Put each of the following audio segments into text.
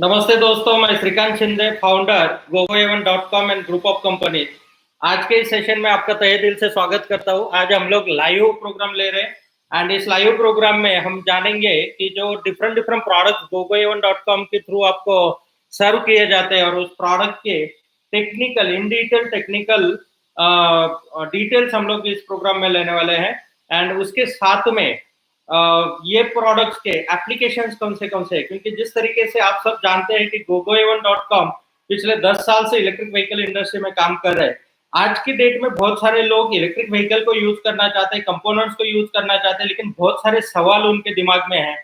नमस्ते दोस्तों, मैं Shrikant Shinde, founder gogoevan.com and group of company. आज के इस सेशन में आपका तहे दिल से स्वागत करता हूं। आज हम लोग लाइव प्रोग्राम ले रहे हैं एंड इस लाइव प्रोग्राम में हम जानेंगे कि जो डिफरेंट डिफरेंट प्रोडक्ट्स gogoevan.com के थ्रू आपको सर्व किए जाते हैं और उस प्रोडक्ट के technical in detail technical details हम लोग इस प्रोग्राम में लेने वाले हैं। एंड उसके साथ में ये प्रोडक्ट्स के एप्लीकेशंस कौन से हैं, क्योंकि जिस तरीके से आप सब जानते हैं कि gogoevan.com पिछले 10 साल से इलेक्ट्रिक व्हीकल इंडस्ट्री में काम कर रहे हैं। आज की डेट में बहुत सारे लोग इलेक्ट्रिक व्हीकल को यूज करना चाहते हैं, कंपोनेंट्स को यूज करना चाहते हैं, लेकिन बहुत सारे सवाल उनके दिमाग में हैं।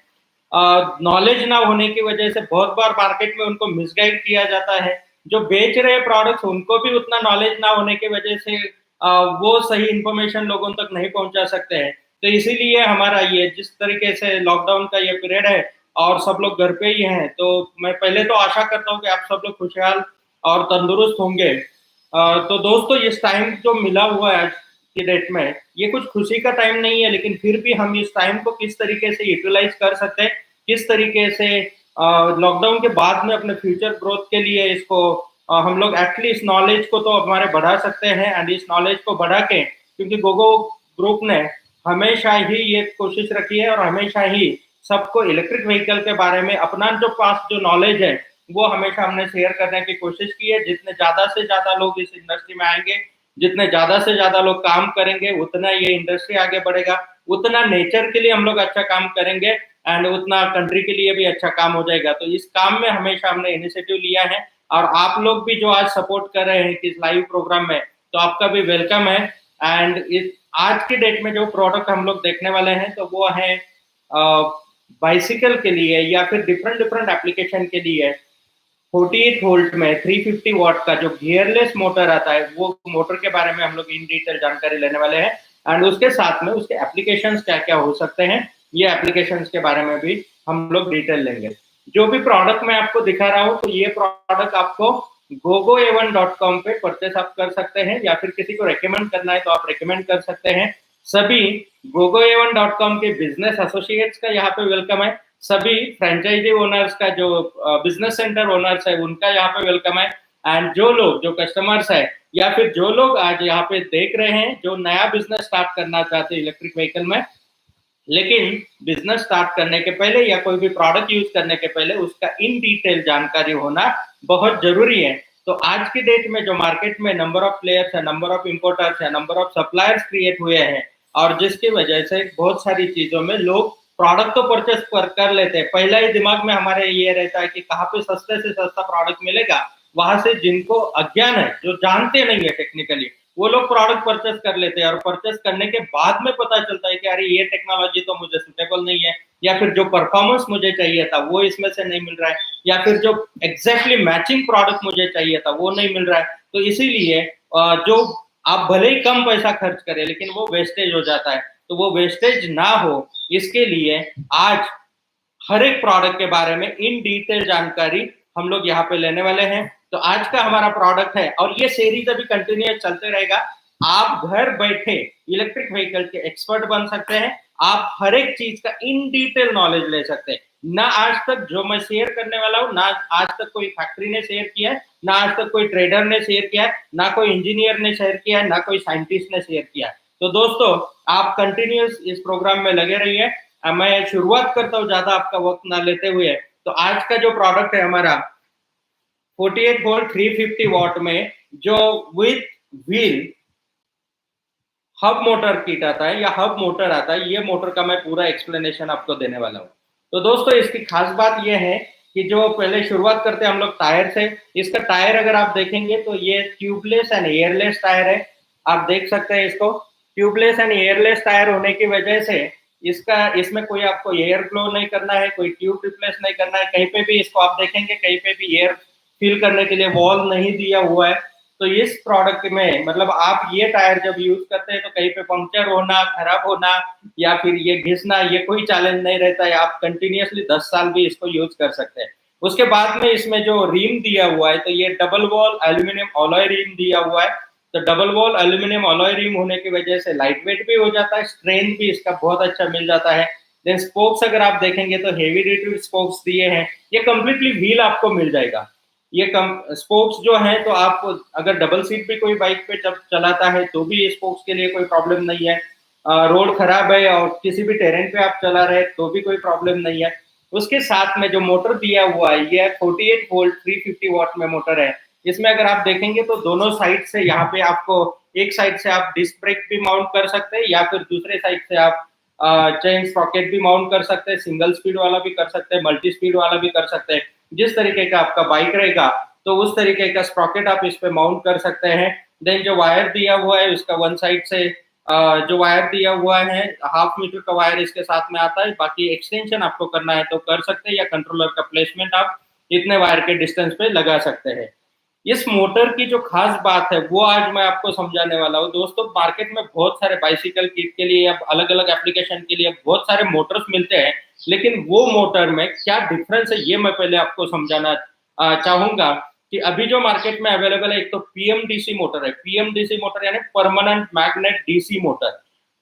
नॉलेज ना होने की वजह से बहुत बार मार्केट में उनको मिसगाइड किया जाता है। जो बेच रहे प्रोडक्ट्स उनको भी उतना नॉलेज ना होने की वजह से वो सही इंफॉर्मेशन लोगों तक नहीं पहुंचा सकते हैं। तो इसीलिए हमारा ये जिस तरीके से लॉकडाउन का ये पीरियड है और सब लोग घर पे ही हैं, तो मैं पहले तो आशा करता हूँ कि आप सब लोग खुशहाल और तंदुरुस्त होंगे। तो दोस्तों, इस टाइम जो मिला हुआ है आज की डेट में, ये कुछ खुशी का टाइम नहीं है, लेकिन फिर भी हम इस टाइम को किस तरीके से यूटिलाइज कर सकते हैं, किस तरीके से लॉकडाउन के बाद में अपने फ्यूचर ग्रोथ के लिए इसको हम लोग एटलीस्ट नॉलेज को तो हमारे बढ़ा सकते हैं। एंड इस नॉलेज को बढ़ा के, क्योंकि गोगो ग्रुप ने हमेशा ही ये कोशिश रखी है और हमेशा ही सबको इलेक्ट्रिक व्हीकल के बारे में अपना जो पास जो नॉलेज है वो हमेशा हमने शेयर करने की कोशिश की है। जितने ज्यादा से ज्यादा लोग इस इंडस्ट्री में आएंगे, जितने ज्यादा से ज्यादा लोग काम करेंगे, उतना ये इंडस्ट्री आगे बढ़ेगा, उतना नेचर के लिए हम लोग अच्छा काम करेंगे एंड उतना कंट्री के लिए भी अच्छा काम हो जाएगा। तो इस काम में हमेशा हमने इनिशिएटिव लिया है और आप लोग भी जो आज सपोर्ट कर रहे हैं कि इस लाइव प्रोग्राम में, तो आपका भी वेलकम है। एंड इस आज की डेट में जो प्रोडक्ट हम लोग देखने वाले हैं तो वो है बाइसिकल के लिए या फिर डिफरेंट डिफरेंट एप्लीकेशन के लिए 48 वोल्ट में 350 वॉट का जो गियरलेस मोटर आता है, वो मोटर के बारे में हम लोग इन डिटेल जानकारी लेने वाले हैं। एंड उसके साथ में उसके एप्लीकेशंस क्या क्या हो सकते हैं, ये एप्लीकेशंस के बारे में भी हम लोग डिटेल लेंगे। जो भी प्रोडक्ट मैं आपको दिखा रहा हूँ, तो ये प्रोडक्ट आपको gogoevan.com पे परचेस आप कर सकते हैं, या फिर किसी को रेकमेंड करना है तो आप रेकमेंड कर सकते हैं। सभी gogoevan.com के बिजनेस एसोसिएट्स का यहाँ पे वेलकम है। सभी फ्रेंचाइजी ओनर्स का, जो बिजनेस सेंटर ओनर्स है, उनका यहाँ पे वेलकम है। एंड जो लोग जो कस्टमर्स है या फिर जो लोग आज यहाँ पे देख रहे हैं जो नया बिजनेस स्टार्ट करना चाहते हैं इलेक्ट्रिक व्हीकल में, लेकिन बिजनेस स्टार्ट करने के पहले या कोई भी प्रोडक्ट यूज करने के पहले उसका इन डिटेल जानकारी होना बहुत जरूरी है। तो आज की डेट में जो मार्केट में नंबर ऑफ प्लेयर्स है, नंबर ऑफ इंपोर्टर्स है, नंबर ऑफ सप्लायर्स क्रिएट हुए हैं, और जिसकी वजह से बहुत सारी चीजों में लोग प्रोडक्ट तो परचेस कर लेते हैं। पहला ही दिमाग में हमारे ये रहता है कि कहाँ पे सस्ते से सस्ता प्रोडक्ट मिलेगा। वहां से जिनको अज्ञान है, जो जानते नहीं है टेक्निकली, वो लोग प्रोडक्ट परचेस कर लेते हैं और परचेस करने के बाद में पता चलता है कि अरे ये टेक्नोलॉजी तो मुझे सुटेबल नहीं है, या फिर जो परफॉर्मेंस मुझे चाहिए था वो इसमें से नहीं मिल रहा है, या फिर जो एग्जैक्टली मैचिंग प्रोडक्ट मुझे चाहिए था वो नहीं मिल रहा है। तो इसीलिए जो आप भले ही कम पैसा खर्च करें, लेकिन वो वेस्टेज हो जाता है। तो वो वेस्टेज ना हो, इसके लिए आज हर एक प्रोडक्ट के बारे में इन डिटेल जानकारी हम लोग यहाँ पे लेने वाले हैं। तो आज का हमारा प्रोडक्ट है, और ये सीरीज अभी कंटिन्यूस चलते रहेगा। आप घर बैठे इलेक्ट्रिक व्हीकल के एक्सपर्ट बन सकते हैं। आप हर एक चीज का इन डिटेल नॉलेज ले सकते हैं। ना आज तक जो मैं शेयर करने वाला हूँ, ना आज तक कोई फैक्ट्री ने शेयर किया है, ना आज तक कोई ट्रेडर ने शेयर किया है, ना कोई इंजीनियर ने शेयर किया है, ना कोई साइंटिस्ट ने शेयर किया है। तो दोस्तों, आप कंटिन्यूस इस प्रोग्राम में लगे रहिए। मैं शुरुआत करता हूँ ज्यादा आपका वक्त ना लेते हुए। तो आज का जो प्रोडक्ट है हमारा 48 वोल्ट 350 वॉट में जो with wheel hub motor kit आता है या हब मोटर आता है, ये मोटर का मैं पूरा एक्सप्लेनेशन आपको देने वाला हूँ। तो दोस्तों, इसकी खास बात यह है कि जो पहले शुरुआत करते हैं हम लोग टायर से। इसका टायर अगर आप देखेंगे तो ये ट्यूबलेस एंड एयरलेस टायर है। आप देख सकते हैं इसको। ट्यूबलेस एंड एयरलेस टायर होने की वजह से इसमें कोई आपको एयर फ्लो नहीं करना है, कोई ट्यूब रिप्लेस नहीं करना है। कहीं पे भी इसको आप देखेंगे, कहीं पे भी एयर फिल करने के लिए वॉल नहीं दिया हुआ है। तो इस प्रोडक्ट में मतलब आप ये टायर जब यूज करते हैं तो कहीं पे पंक्चर होना, खराब होना या फिर ये घिसना, ये कोई चैलेंज नहीं रहता है। आप कंटिन्यूसली 10 साल भी इसको यूज कर सकते हैं। उसके बाद में इसमें जो रिम दिया हुआ है, तो ये double wall aluminium alloy rim दिया हुआ है। तो double wall aluminium alloy rim होने की वजह से लाइट वेट भी हो जाता है, स्ट्रेंथ भी इसका बहुत अच्छा मिल जाता है। देन स्पोक्स अगर आप देखेंगे तो हेवी ड्यूटी स्पोक्स दिए हैं, ये कंप्लीटली व्हील आपको मिल जाएगा। ये स्पोक्स जो है तो आप अगर डबल सीट भी कोई बाइक पे जब चलाता है तो भी स्पोक्स के लिए कोई प्रॉब्लम नहीं है। रोड खराब है और किसी भी टेरेन पे आप चला रहे तो भी कोई प्रॉब्लम नहीं है। उसके साथ में जो मोटर दिया हुआ है ये 48 वोल्ट 350 वॉट में मोटर है। इसमें अगर आप देखेंगे तो दोनों साइड से यहाँ पे आपको एक साइड से आप डिस्क ब्रेक भी माउंट कर सकते हैं या फिर दूसरे साइड से आप चेन स्प्रॉकेट भी माउंट कर सकते हैं, सिंगल स्पीड वाला भी कर सकते हैं, मल्टी स्पीड वाला भी कर सकते हैं। जिस तरीके का आपका बाइक रहेगा तो उस तरीके का स्प्रॉकेट आप इस पे माउंट कर सकते हैं। देन जो वायर दिया हुआ है उसका वन साइड से जो वायर दिया हुआ है 1/2 मीटर का वायर इसके साथ में आता है। बाकी एक्सटेंशन आपको करना है तो कर सकते हैं या कंट्रोलर का प्लेसमेंट आप इतने वायर के डिस्टेंस पे लगा सकते हैं। इस मोटर की जो खास बात है वो आज मैं आपको समझाने वाला हूँ। दोस्तों मार्केट में बहुत सारे बाइसिकल किट के लिए अब अलग अलग एप्लीकेशन के लिए बहुत सारे मोटर्स मिलते हैं, लेकिन वो मोटर में क्या डिफरेंस है ये मैं पहले आपको समझाना चाहूंगा कि अभी जो मार्केट में अवेलेबल है एक तो पीएमडीसी मोटर है। पीएमडीसी मोटर यानी परमानेंट मैग्नेट डीसी मोटर,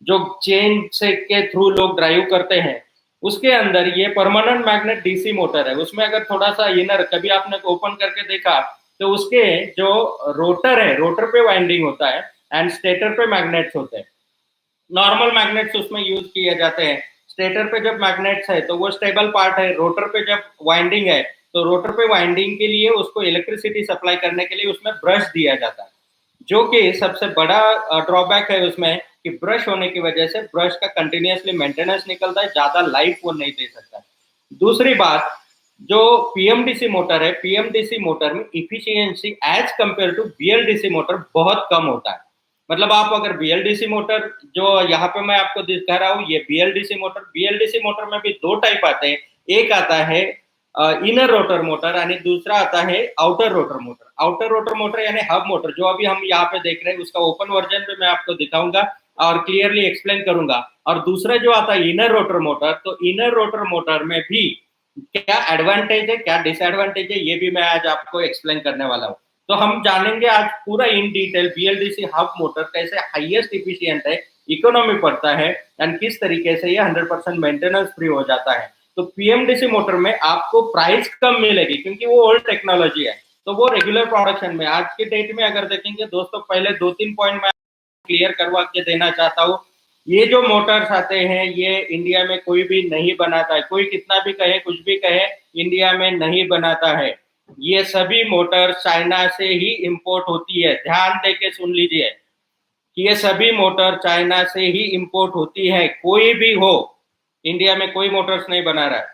जो चेन से के थ्रू लोग ड्राइव करते हैं। उसके अंदर ये परमानेंट मैग्नेट डीसी मोटर है। उसमें अगर थोड़ा सा इनर कभी आपने ओपन करके देखा तो उसके जो रोटर है, रोटर पे वाइंडिंग होता है एंड स्टेटर पे मैग्नेट्स होते हैं। नॉर्मल मैग्नेट्स उसमें यूज किए जाते हैं। स्टेटर पे जब मैग्नेट्स है तो वो स्टेबल पार्ट है, रोटर पे जब वाइंडिंग है तो रोटर पे वाइंडिंग के लिए उसको इलेक्ट्रिसिटी सप्लाई करने के लिए उसमें ब्रश दिया जाता है, जो कि सबसे बड़ा ड्रॉबैक है उसमें कि ब्रश होने की वजह से ब्रश का कंटिन्यूसली मेंटेनेंस निकलता है, ज्यादा लाइफ वो नहीं दे सकता। दूसरी बात, जो पीएमडीसी मोटर है, पीएमडीसी मोटर में efficiency as compare to BLDC motor बहुत कम होता है। मतलब आप अगर बीएलडीसी मोटर जो यहाँ पे मैं आपको दिखा रहा हूँ ये बीएलडीसी मोटर, बीएलडीसी मोटर में भी दो टाइप आते हैं। एक आता है इनर रोटर मोटर यानी दूसरा आता है outer rotor motor. Outer rotor motor यानी हब मोटर जो अभी हम यहाँ पे देख रहे हैं उसका ओपन वर्जन पे मैं आपको दिखाऊंगा और क्लियरली एक्सप्लेन करूंगा। और दूसरा जो आता है इनर रोटर मोटर, तो इनर रोटर मोटर में भी क्या एडवांटेज है क्या डिसएडवांटेज है ये भी मैं आज आपको एक्सप्लेन करने वाला हूँ। तो हम जानेंगे आज पूरा in detail BLDC hub motor कैसे हाईएस्ट इफिशियंट है, इकोनॉमी पड़ता है एंड किस तरीके से ये 100% मेंटेनेंस फ्री हो जाता है। तो पीएमडीसी मोटर में आपको प्राइस कम मिलेगी क्योंकि वो ओल्ड टेक्नोलॉजी है, तो वो रेगुलर प्रोडक्शन में आज के डेट में अगर देखेंगे दोस्तों, पहले 2-3 पॉइंट मैं क्लियर करवा के देना चाहता हूँ। ये जो मोटर्स आते हैं ये इंडिया में कोई भी नहीं बनाता है, कोई कितना भी कहे कुछ भी कहे इंडिया में नहीं बनाता है। ये सभी मोटर चाइना से ही इंपोर्ट होती है। ध्यान देके सुन लीजिए कि ये सभी मोटर चाइना से ही इंपोर्ट होती है। कोई भी हो इंडिया में कोई मोटर्स नहीं बना रहा है।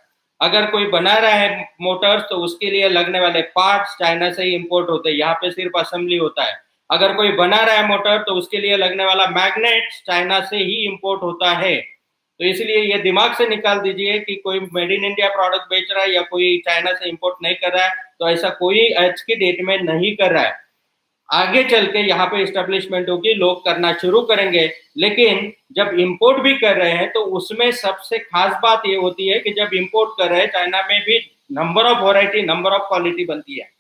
अगर कोई बना रहा है मोटर्स तो उसके लिए लगने वाले पार्ट्स चाइना से ही इंपोर्ट होते हैं, यहाँ पे सिर्फ असेंबली होता है। अगर कोई बना रहा है मोटर तो उसके लिए लगने वाला मैग्नेट चाइना से ही इंपोर्ट होता है। तो इसलिए ये दिमाग से निकाल दीजिए कि कोई मेड इन इंडिया प्रोडक्ट बेच रहा है या कोई चाइना से इंपोर्ट नहीं कर रहा है, तो ऐसा कोई आज की डेट में नहीं कर रहा है। आगे चल के यहाँ पे इस्टेब्लिशमेंट होगी, लोग करना शुरू करेंगे। लेकिन जब इंपोर्ट भी कर रहे हैं तो उसमें सबसे खास बात ये होती है कि जब इंपोर्ट कर रहे हैं चाइना में भी number of variety, number of quality बनती है।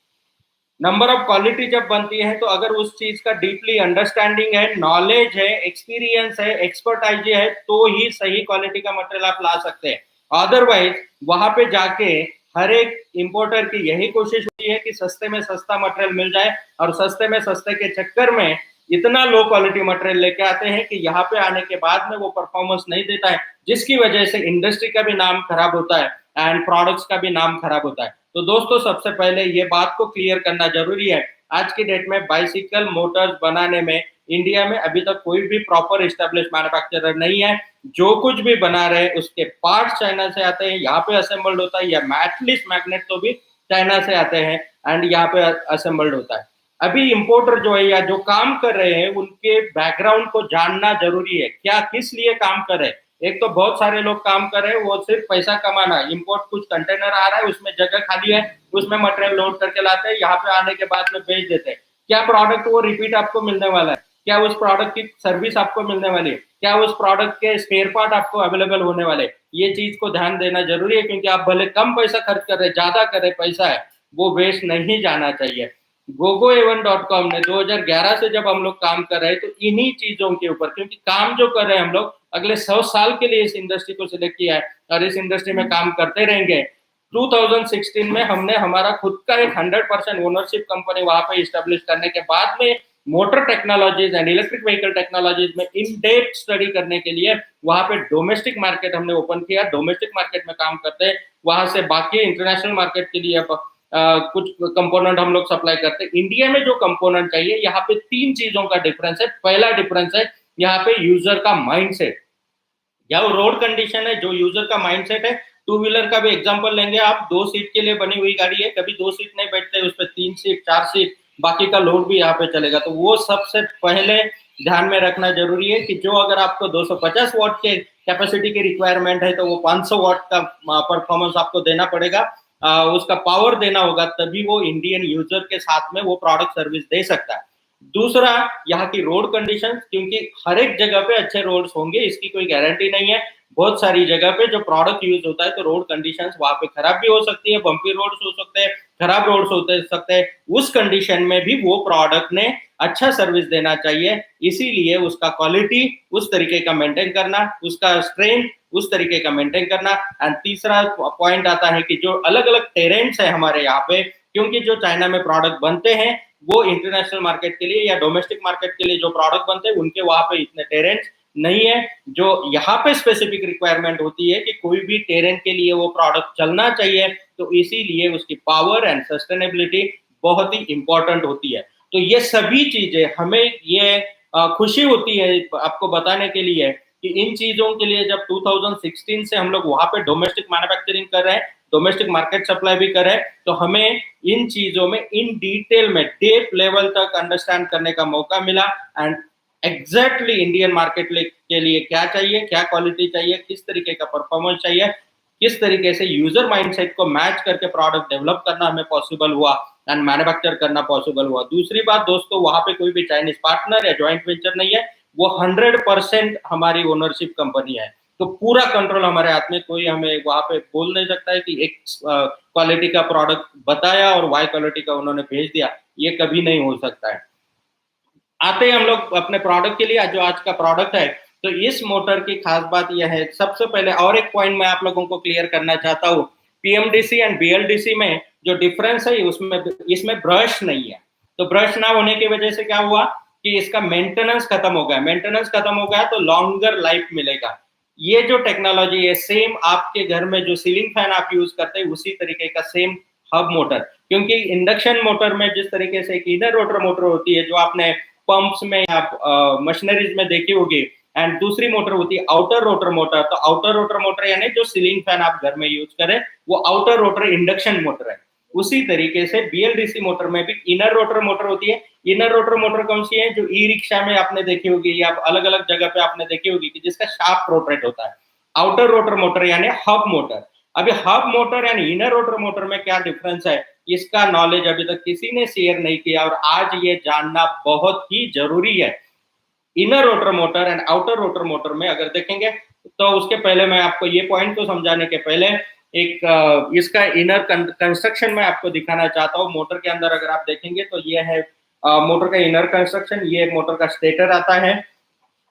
नंबर ऑफ क्वालिटी जब बनती है तो अगर उस चीज का डीपली अंडरस्टैंडिंग है, नॉलेज है, एक्सपीरियंस है, एक्सपर्टाइज है तो ही सही क्वालिटी का मटेरियल आप ला सकते हैं। अदरवाइज वहां पे जाके हर एक इंपोर्टर की यही कोशिश होती है कि सस्ते में सस्ता मटेरियल मिल जाए और सस्ते में सस्ते के चक्कर में इतना लो क्वालिटी मटेरियल लेके आते हैं कि यहाँ पे आने के बाद में वो परफॉर्मेंस नहीं देता है, जिसकी वजह से इंडस्ट्री का भी नाम खराब होता है एंड प्रोडक्ट्स का भी नाम खराब होता है। तो दोस्तों सबसे पहले ये बात को क्लियर करना जरूरी है। आज की डेट में बाइसिकल मोटर्स बनाने में इंडिया में अभी तक कोई भी प्रॉपर एस्टेब्लिश मैन्युफैक्चरर नहीं है। जो कुछ भी बना रहे उसके पार्ट्स चाइना से आते हैं, यहाँ पे असेंबल्ड होता है, या एटलीस्ट मैग्नेट तो भी चाइना से आते हैं एंड यहाँ पे असेंबल्ड होता है। अभी इंपोर्टर जो है या जो काम कर रहे हैं उनके बैकग्राउंड को जानना जरूरी है, क्या किस लिए काम कर रहे हैं। एक तो बहुत सारे लोग काम कर रहे हैं वो सिर्फ पैसा कमाना, इंपोर्ट कुछ कंटेनर आ रहा है उसमें जगह खाली है उसमें मटेरियल लोड करके लाते हैं, यहाँ पे आने के बाद में बेच देते हैं। क्या प्रोडक्ट वो रिपीट आपको मिलने वाला है, क्या उस प्रोडक्ट की सर्विस आपको मिलने वाली है, क्या उस प्रोडक्ट के स्पेयर पार्ट आपको अवेलेबल होने वाले, ये चीज को ध्यान देना जरूरी है। क्योंकि आप भले कम पैसा खर्च कर रहे, ज्यादा कर रहे, पैसा है वो वेस्ट नहीं जाना चाहिए। gogoa1.com ने 2011 से जब हम लोग काम कर रहे हैं तो इन्हीं चीजों के ऊपर, क्योंकि काम जो कर रहे हैं हम लोग अगले 100 साल के लिए इस इंडस्ट्री को सिलेक्ट किया है और इस इंडस्ट्री में काम करते रहेंगे। 2016 में हमने हमारा खुद का एक 100% ओनरशिप कंपनी वहां पे इस्टेब्लिश करने के बाद में motor technologies and electric vehicle technologies में इन डेप्थ स्टडी करने के लिए वहां पे डोमेस्टिक मार्केट हमने ओपन किया। डोमेस्टिक मार्केट में काम करते हैं, वहां से बाकी इंटरनेशनल मार्केट के लिए कुछ कंपोनेंट हम लोग सप्लाई करते हैं। इंडिया में जो कंपोनेंट चाहिए, यहाँ पे 3 चीजों का डिफरेंस है। पहला डिफरेंस है यहाँ पे यूजर का माइंडसेट, या वो रोड कंडीशन है, जो यूजर का माइंडसेट है। टू व्हीलर का भी एग्जांपल लेंगे आप, 2 सीट के लिए बनी हुई गाड़ी है, कभी 2 सीट नहीं बैठते, उस पर 3 सीट 4 सीट, बाकी का लोड भी यहाँ पे चलेगा। तो वो सबसे पहले ध्यान में रखना जरूरी है कि जो अगर आपको 250 वॉट के कैपेसिटी की रिक्वायरमेंट है तो वो 500 वॉट का परफॉर्मेंस आपको देना पड़ेगा, उसका पावर देना होगा, तभी वो इंडियन यूजर के साथ में वो प्रोडक्ट सर्विस दे सकता है। दूसरा, यहाँ की रोड कंडीशन, क्योंकि हर एक जगह पे अच्छे रोड्स होंगे इसकी कोई गारंटी नहीं है। बहुत सारी जगह पे जो प्रोडक्ट यूज होता है तो रोड कंडीशंस वहां पे खराब भी हो सकती है, बम्पी रोड्स हो सकते हैं, खराब रोड्स होते सकते हैं। उस कंडीशन में भी वो प्रोडक्ट ने अच्छा सर्विस देना चाहिए, इसीलिए उसका क्वालिटी उस तरीके का मेंटेन करना, उसका स्ट्रेंथ उस तरीके का मेंटेन करना। एंड तीसरा पॉइंट आता है कि जो अलग अलग टेरेंट्स है हमारे यहाँ पे, क्योंकि जो चाइना में प्रोडक्ट बनते हैं वो इंटरनेशनल मार्केट के लिए या डोमेस्टिक मार्केट के लिए जो प्रोडक्ट बनते हैं उनके वहां पे इतने टेरेंट्स नहीं है। जो यहाँ पे स्पेसिफिक रिक्वायरमेंट होती है कि कोई भी टेरेन के लिए वो प्रोडक्ट चलना चाहिए, तो इसीलिए उसकी पावर एंड सस्टेनेबिलिटी बहुत ही इंपॉर्टेंट होती है। तो ये सभी चीजें हमें ये खुशी होती है आपको बताने के लिए कि इन चीजों के लिए जब 2016 से हम लोग वहां पे डोमेस्टिक मैन्युफैक्चरिंग कर रहे हैं, डोमेस्टिक मार्केट सप्लाई भी कर रहे हैं, तो हमें इन चीजों में इन डिटेल में डेप लेवल तक अंडरस्टैंड करने का मौका मिला। एंड एग्जैक्टली इंडियन मार्केट के लिए क्या चाहिए, क्या क्वालिटी चाहिए, किस तरीके का परफॉर्मेंस चाहिए, किस तरीके से यूजर माइंडसेट को मैच करके प्रोडक्ट डेवलप करना हमें पॉसिबल हुआ एंड मैन्युफैक्चर करना पॉसिबल हुआ। दूसरी बात दोस्तों, वहां पे कोई भी चाइनीज पार्टनर या ज्वाइंट वेंचर नहीं है, वो 100% हमारी ओनरशिप कंपनी है। तो पूरा कंट्रोल हमारे हाथ में, कोई हमें वहां पे बोल नहीं सकता है कि एक क्वालिटी का प्रोडक्ट बताया और वाई क्वालिटी का उन्होंने भेज दिया, ये कभी नहीं हो सकता है। आते हैं हम लोग अपने प्रोडक्ट के लिए, जो आज का प्रोडक्ट है। तो इस मोटर की खास बात यह है, सबसे पहले और एक पॉइंट मैं आप लोगों को क्लियर करना चाहता हूँ, पीएमडीसी एंड बीएलडीसी में जो डिफरेंस है उसमें इसमें ब्रश नहीं है। तो ब्रश ना होने की वजह से क्या हुआ कि इसका मेंटेनेंस खत्म हो गया। मेंटेनेंस खत्म हो गया तो लॉन्गर लाइफ मिलेगा। ये जो टेक्नोलॉजी है सेम आपके घर में जो सीलिंग फैन आप यूज करते हैं उसी तरीके का सेम हब मोटर, क्योंकि इंडक्शन मोटर में जिस तरीके से एक इनर रोटर मोटर होती है जो आपने पंप्स में या मशीनरीज में देखी होगी, एंड दूसरी मोटर होती है आउटर रोटर मोटर। तो आउटर रोटर मोटर यानी जो सीलिंग फैन आप घर में यूज करें वो आउटर रोटर इंडक्शन मोटर है। उसी तरीके से बीएलडीसी मोटर में भी इनर रोटर मोटर होती है। इनर रोटर मोटर कौन सी है, जो ई रिक्शा में आपने देखी होगी या अलग अलग जगह पे आपने देखी होगी कि जिसका शाफ्ट रोटेट होता है। आउटर रोटर मोटर यानी हब मोटर। अभी हब मोटर यानी इनर रोटर मोटर में क्या डिफरेंस है, इसका नॉलेज अभी तक किसी ने शेयर नहीं किया और आज ये जानना बहुत ही जरूरी है। Inner rotor motor and outer rotor motor में अगर देखेंगे तो उसके पहले मैं आपको ये पॉइंट को समझाने के पहले एक इसका इनर कंस्ट्रक्शन में आपको दिखाना चाहता हूँ। मोटर के अंदर अगर आप देखेंगे तो ये है मोटर का इनर कंस्ट्रक्शन। ये मोटर का स्टेटर आता है,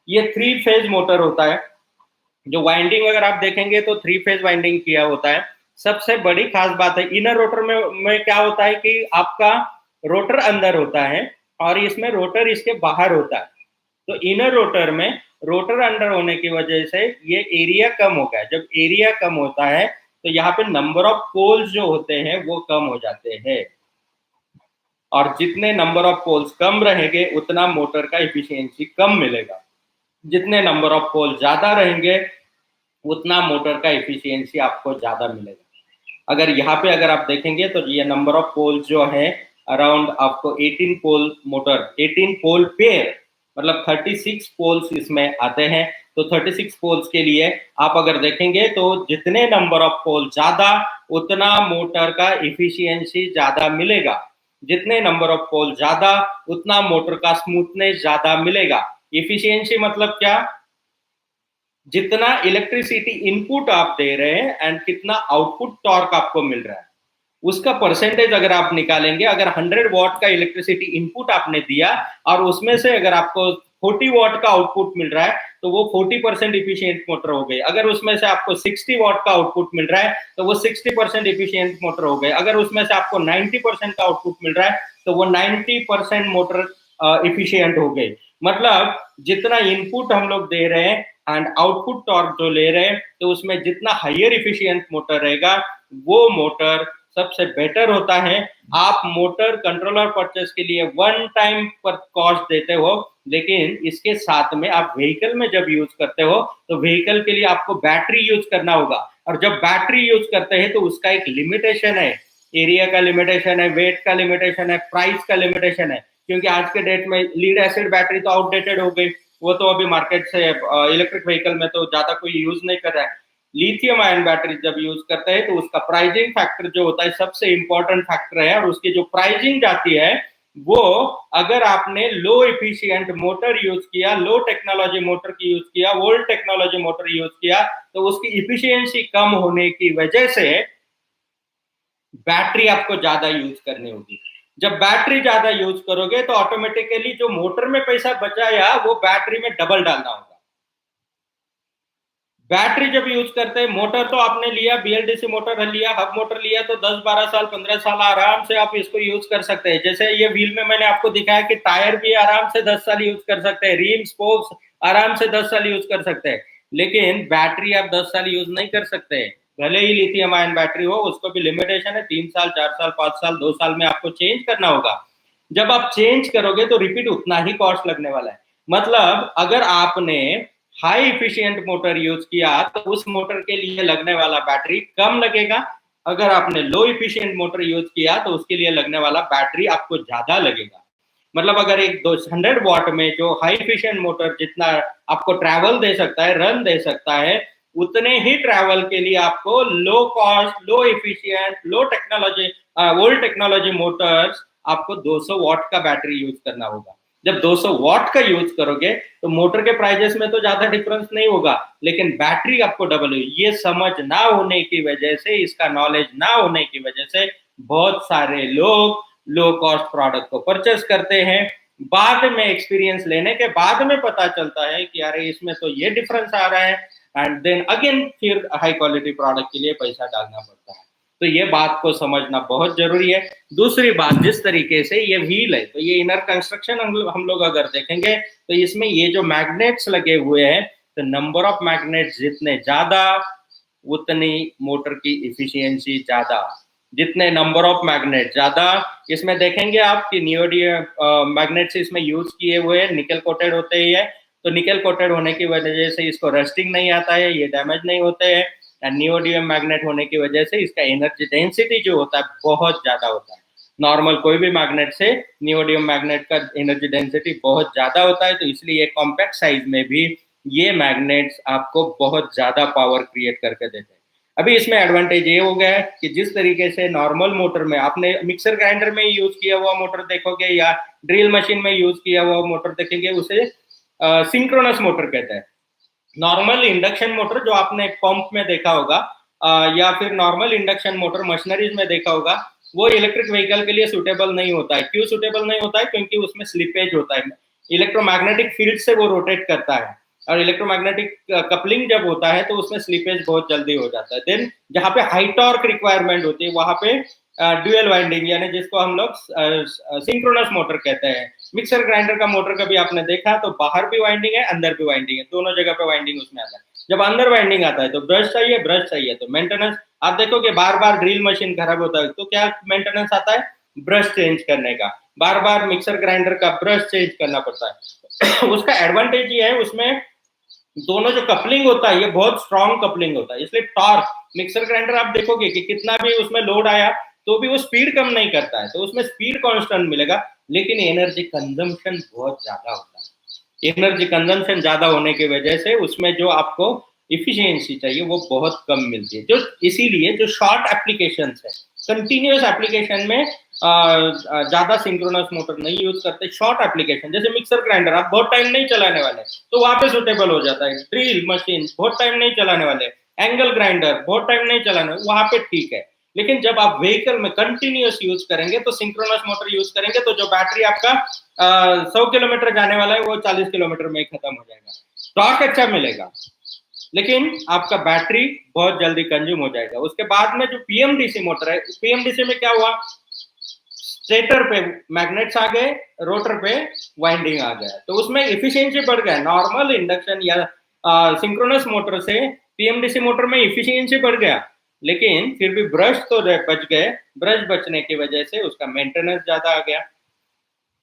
ये 3 फेज मोटर होता है। जो वाइंडिंग अगर आप देखेंगे तो 3 फेज वाइंडिंग किया होता है। सबसे बड़ी खास बात है इनर रोटर में क्या होता है कि आपका रोटर अंदर होता है और इसमें रोटर इसके बाहर होता है। तो इनर रोटर में रोटर अंडर होने की वजह से ये एरिया कम हो गया। जब एरिया कम होता है तो यहाँ पे नंबर ऑफ पोल्स जो होते हैं वो कम हो जाते हैं, और जितने नंबर ऑफ पोल्स कम रहेंगे उतना मोटर का इफिशियंसी कम मिलेगा। जितने नंबर ऑफ पोल ज्यादा रहेंगे उतना मोटर का इफिशियंसी आपको ज्यादा मिलेगा। अगर आप देखेंगे तो ये नंबर ऑफ पोल्स जो है अराउंड आपको 18 पोल मोटर, 18 पोल पेयर मतलब 36 पोल्स इसमें आते हैं। तो 36 पोल्स के लिए आप अगर देखेंगे तो जितने नंबर ऑफ पोल ज्यादा उतना मोटर का इफिशियंसी ज्यादा मिलेगा। जितने नंबर ऑफ पोल ज्यादा उतना मोटर का स्मूथनेस ज्यादा मिलेगा। इफिशियंसी मतलब क्या, जितना इलेक्ट्रिसिटी इनपुट आप दे रहे हैं एंड कितना आउटपुट टॉर्क आपको मिल रहा है उसका परसेंटेज अगर आप निकालेंगे। अगर 100 वॉट का इलेक्ट्रिसिटी इनपुट आपने दिया और उसमें से अगर आपको 40 वॉट का आउटपुट मिल रहा है तो वो 40% इफिशियंट मोटर हो गई। अगर उसमें से आपको 60 वॉट का आउटपुट मिल रहा है तो वो 60% इफिशियंट मोटर हो गई। अगर उसमें से आपको 90% का आउटपुट मिल रहा है तो वो 90% मोटर इफिशियंट हो गई। मतलब जितना इनपुट हम लोग दे रहे हैं एंड आउटपुट टॉर्क जो ले रहे हैं, तो उसमें जितना हायर इफिशियंट मोटर रहेगा वो मोटर सबसे बेटर होता है। आप मोटर कंट्रोलर परचेस के लिए वन टाइम पर कॉस्ट देते हो, लेकिन इसके साथ में आप व्हीकल में जब यूज करते हो तो व्हीकल के लिए आपको बैटरी यूज करना होगा। और जब बैटरी यूज करते हैं तो उसका एक लिमिटेशन है, एरिया का लिमिटेशन है, वेट का लिमिटेशन है, प्राइस का लिमिटेशन है। क्योंकि आज के डेट में लीड एसिड बैटरी तो आउटडेटेड हो गई, वो तो अभी मार्केट से इलेक्ट्रिक व्हीकल में तो ज्यादा कोई यूज नहीं कर रहा है। लिथियम आयन बैटरी जब यूज करते हैं तो उसका प्राइसिंग फैक्टर जो होता है सबसे इंपॉर्टेंट फैक्टर है, और उसकी जो प्राइसिंग जाती है वो, अगर आपने लो इफिशियंट मोटर यूज किया, लो टेक्नोलॉजी मोटर की यूज किया, ओल्ड टेक्नोलॉजी मोटर यूज किया, तो उसकी इफिशियंसी कम होने की वजह से बैटरी आपको ज्यादा यूज करनी होगी। जब बैटरी ज्यादा यूज करोगे तो ऑटोमेटिकली जो मोटर में पैसा बचाया वो बैटरी में डबल डालना होगा। बैटरी जब यूज करते हैं, मोटर तो आपने लिया, बीएलडीसी मोटर लिया, हब मोटर लिया, तो 10-12 साल 15 साल आराम से आप इसको यूज कर सकते हैं। जैसे ये व्हील में मैंने आपको दिखाया कि टायर भी आराम से 10 साल यूज कर सकते हैं, रिम स्पोक्स आराम से 10 साल यूज कर सकते हैं, लेकिन बैटरी आप 10 साल यूज नहीं कर सकते। भले ही लिथियम आयन बैटरी हो, उसको भी लिमिटेशन है, 3 साल 4 साल 5 साल 2 साल में आपको चेंज करना होगा। जब आप चेंज करोगे तो रिपीट उतना ही कॉस्ट लगने वाला है। मतलब अगर आपने हाई इफिशियंट मोटर यूज किया तो उस मोटर के लिए लगने वाला बैटरी कम लगेगा। अगर आपने लो इफिशियंट मोटर यूज किया तो उसके लिए लगने वाला बैटरी आपको ज्यादा लगेगा। मतलब अगर एक 200 वॉट में जो हाई इफिशियंट मोटर जितना आपको ट्रैवल दे सकता है, रन दे सकता है, उतने ही ट्रैवल के लिए आपको लो कॉस्ट, लो इफिशियंट, लो टेक्नोलॉजी, ओल्ड टेक्नोलॉजी मोटर्स आपको 200 वॉट का बैटरी यूज करना होगा। जब 200 वॉट का यूज करोगे तो मोटर के प्राइजेस में तो ज्यादा डिफरेंस नहीं होगा, लेकिन बैटरी आपको डबल होगी। ये समझ ना होने की वजह से, इसका नॉलेज ना होने की वजह से बहुत सारे लोग लो कॉस्ट प्रोडक्ट को परचेस करते हैं। बाद में एक्सपीरियंस लेने के बाद में पता चलता है कि अरे इसमें तो ये डिफरेंस आ रहा है, एंड देन अगेन फिर हाई क्वालिटी प्रोडक्ट के लिए पैसा डालना पड़ता है। तो ये बात को समझना बहुत जरूरी है। दूसरी बात, जिस तरीके से ये व्हील है, तो ये इनर कंस्ट्रक्शन हम लोग अगर देखेंगे तो इसमें ये जो मैग्नेट्स लगे हुए हैं, तो नंबर ऑफ मैग्नेट्स जितने ज्यादा उतनी मोटर की इफिशियंसी ज्यादा। जितने नंबर ऑफ मैग्नेट ज्यादा, इसमें देखेंगे आप कि नियोडियम मैग्नेट्स इसमें यूज किए हुए हैं, निकल कोटेड होते ही है। तो निकल कोटेड होने की वजह से इसको रस्टिंग नहीं आता है, ये डैमेज नहीं होते हैं। नियोडियम मैग्नेट होने की वजह से इसका एनर्जी डेंसिटी जो होता है बहुत ज्यादा होता है। नॉर्मल कोई भी मैग्नेट से नियोडियम मैग्नेट का एनर्जी डेंसिटी बहुत ज्यादा होता है, तो इसलिए कॉम्पैक्ट साइज में भी ये मैग्नेट्स आपको बहुत ज्यादा पावर क्रिएट करके देते हैं। अभी इसमें एडवांटेज ये हो गया है कि जिस तरीके से नॉर्मल मोटर में आपने मिक्सर ग्राइंडर में यूज किया हुआ मोटर देखोगे या ड्रिल मशीन में यूज किया हुआ मोटर देखेंगे, उसे सिंक्रोनस मोटर कहते हैं। नॉर्मल इंडक्शन मोटर जो आपने पंप में देखा होगा, या फिर नॉर्मल इंडक्शन मोटर मशीनरीज में देखा होगा, वो इलेक्ट्रिक व्हीकल के लिए सुटेबल नहीं होता है। क्यों सुटेबल नहीं होता है? क्योंकि उसमें स्लिपेज होता है, इलेक्ट्रोमैग्नेटिक फील्ड से वो रोटेट करता है, और इलेक्ट्रोमैग्नेटिक कपलिंग जब होता है तो उसमें स्लिपेज बहुत जल्दी हो जाता है। देन जहाँ पे हाई टॉर्क रिक्वायरमेंट होती है वहां पे ड्यूअल वाइंडिंग, यानी जिसको हम लोग सिंक्रोनस मोटर कहते हैं। मिक्सर ग्राइंडर का मोटर कभी आपने देखा तो बाहर भी वाइंडिंग है, अंदर भी वाइंडिंग है, दोनों जगह पे वाइंडिंग उसमें आता है। जब अंदर वाइंडिंग आता है तो ब्रश चाहिए तो मेंटेनेंस। आप देखोगे बार बार ड्रिल मशीन खराब होता है तो क्या मेंटेनेंस आता है? ब्रश चेंज करने का। बार बार मिक्सर ग्राइंडर का ब्रश चेंज करना पड़ता है। उसका एडवांटेज ये है, उसमें दोनों जो कपलिंग होता है ये बहुत स्ट्रॉन्ग कपलिंग होता है, इसलिए टॉर्क, मिक्सर ग्राइंडर आप देखोगे कि कितना भी उसमें लोड आया तो भी वो स्पीड कम नहीं करता है, तो उसमें स्पीड कांस्टेंट मिलेगा, लेकिन एनर्जी कंजम्पशन बहुत ज्यादा होता है। एनर्जी कंजम्पशन ज्यादा होने की वजह से उसमें जो आपको इफिशियंसी चाहिए वो बहुत कम मिलती है। जो इसीलिए जो शॉर्ट एप्लीकेशंस है, कंटिन्यूअस एप्लीकेशन में ज्यादा सिंक्रोनस मोटर नहीं यूज करते। शॉर्ट एप्लीकेशन जैसे मिक्सर ग्राइंडर आप बहुत टाइम नहीं चलाने वाले तो वहां पे सुटेबल हो जाता है। ड्रिल मशीन बहुत टाइम नहीं चलाने वाले, एंगल ग्राइंडर बहुत टाइम नहीं चलाने, वहां पे ठीक है। लेकिन जब आप व्हीकल में कंटिन्यूअस यूज करेंगे तो सिंक्रोनस मोटर यूज करेंगे तो जो बैटरी आपका 100 किलोमीटर जाने वाला है वो 40 किलोमीटर में ही खत्म हो जाएगा। टॉर्क अच्छा मिलेगा लेकिन आपका बैटरी बहुत जल्दी कंज्यूम हो जाएगा। उसके बाद में जो पीएमडीसी मोटर है, पीएमडीसी में क्या हुआ, स्टेटर पे मैग्नेट्स आ गए, रोटर पे वाइंडिंग आ गया, तो उसमें इफिशियंसी बढ़ गया। नॉर्मल इंडक्शन या सिंक्रोनस मोटर से पीएमडीसी मोटर में इफिशियंसी बढ़ गया, लेकिन फिर भी ब्रश तो बच गए। ब्रश बचने की वजह से उसका मेंटेनेंस ज्यादा आ गया,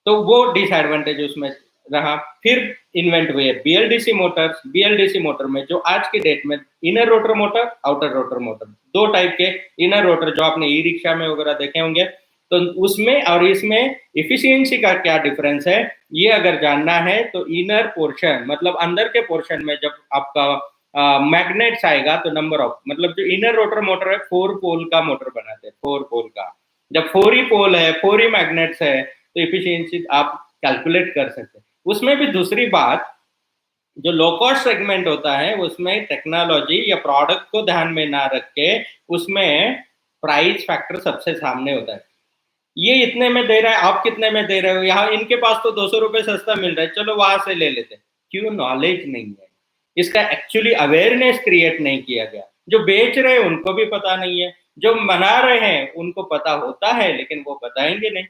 तो वो डिसएडवांटेज उसमें रहा। फिर इन्वेंट हुए बीएलडीसी मोटर्स। बीएलडीसी मोटर में जो आज की डेट में inner rotor motor, outer rotor motor, दो टाइप के इनर रोटर जो आपने ई रिक्शा में वगैरह देखे होंगे, तो उसमें और इसमें इफिशियंसी का क्या डिफरेंस है, ये अगर जानना है तो इनर पोर्शन मतलब अंदर के पोर्शन में जब आपका मैग्नेट्स आएगा तो नंबर ऑफ, मतलब जो इनर रोटर मोटर है 4 पोल का मोटर बनाते हैं, 4 पोल का। जब 4 ही पोल है, 4 ही मैग्नेट्स है, तो इफिशियंसी आप कैलकुलेट कर सकते हैं। उसमें भी दूसरी बात, जो लो कॉस्ट सेगमेंट होता है उसमें टेक्नोलॉजी या प्रोडक्ट को ध्यान में ना रख के उसमें प्राइस फैक्टर सबसे सामने होता है। ये इतने में दे रहा है, आप कितने में दे रहे हो, यहाँ इनके पास तो 200 रुपए सस्ता मिल रहा है, चलो वहां से ले लेते हैं। क्यों? नॉलेज नहीं है, इसका एक्चुअली अवेयरनेस क्रिएट नहीं किया गया। जो बेच रहे हैं उनको भी पता नहीं है, जो मना रहे हैं उनको पता होता है लेकिन वो बताएंगे नहीं।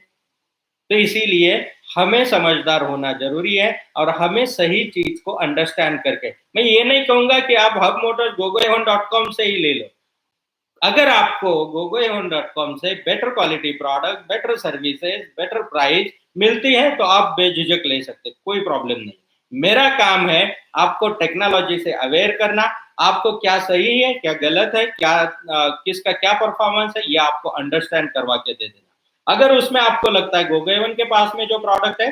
तो इसीलिए हमें समझदार होना जरूरी है और हमें सही चीज को अंडरस्टैंड करके, मैं ये नहीं कहूंगा कि आप हब मोटर्स gogoehon.com से ही ले लो। अगर आपको gogoehon.com से better quality product, better services, better price मिलती है तो आप बेझिझक ले सकते, कोई प्रॉब्लम नहीं। मेरा काम है आपको टेक्नोलॉजी से अवेयर करना, आपको क्या सही है क्या गलत है, क्या किसका क्या परफॉर्मेंस है, ये आपको अंडरस्टैंड करवा के दे देना। अगर उसमें आपको लगता है गोगोएवन के पास में जो प्रोडक्ट है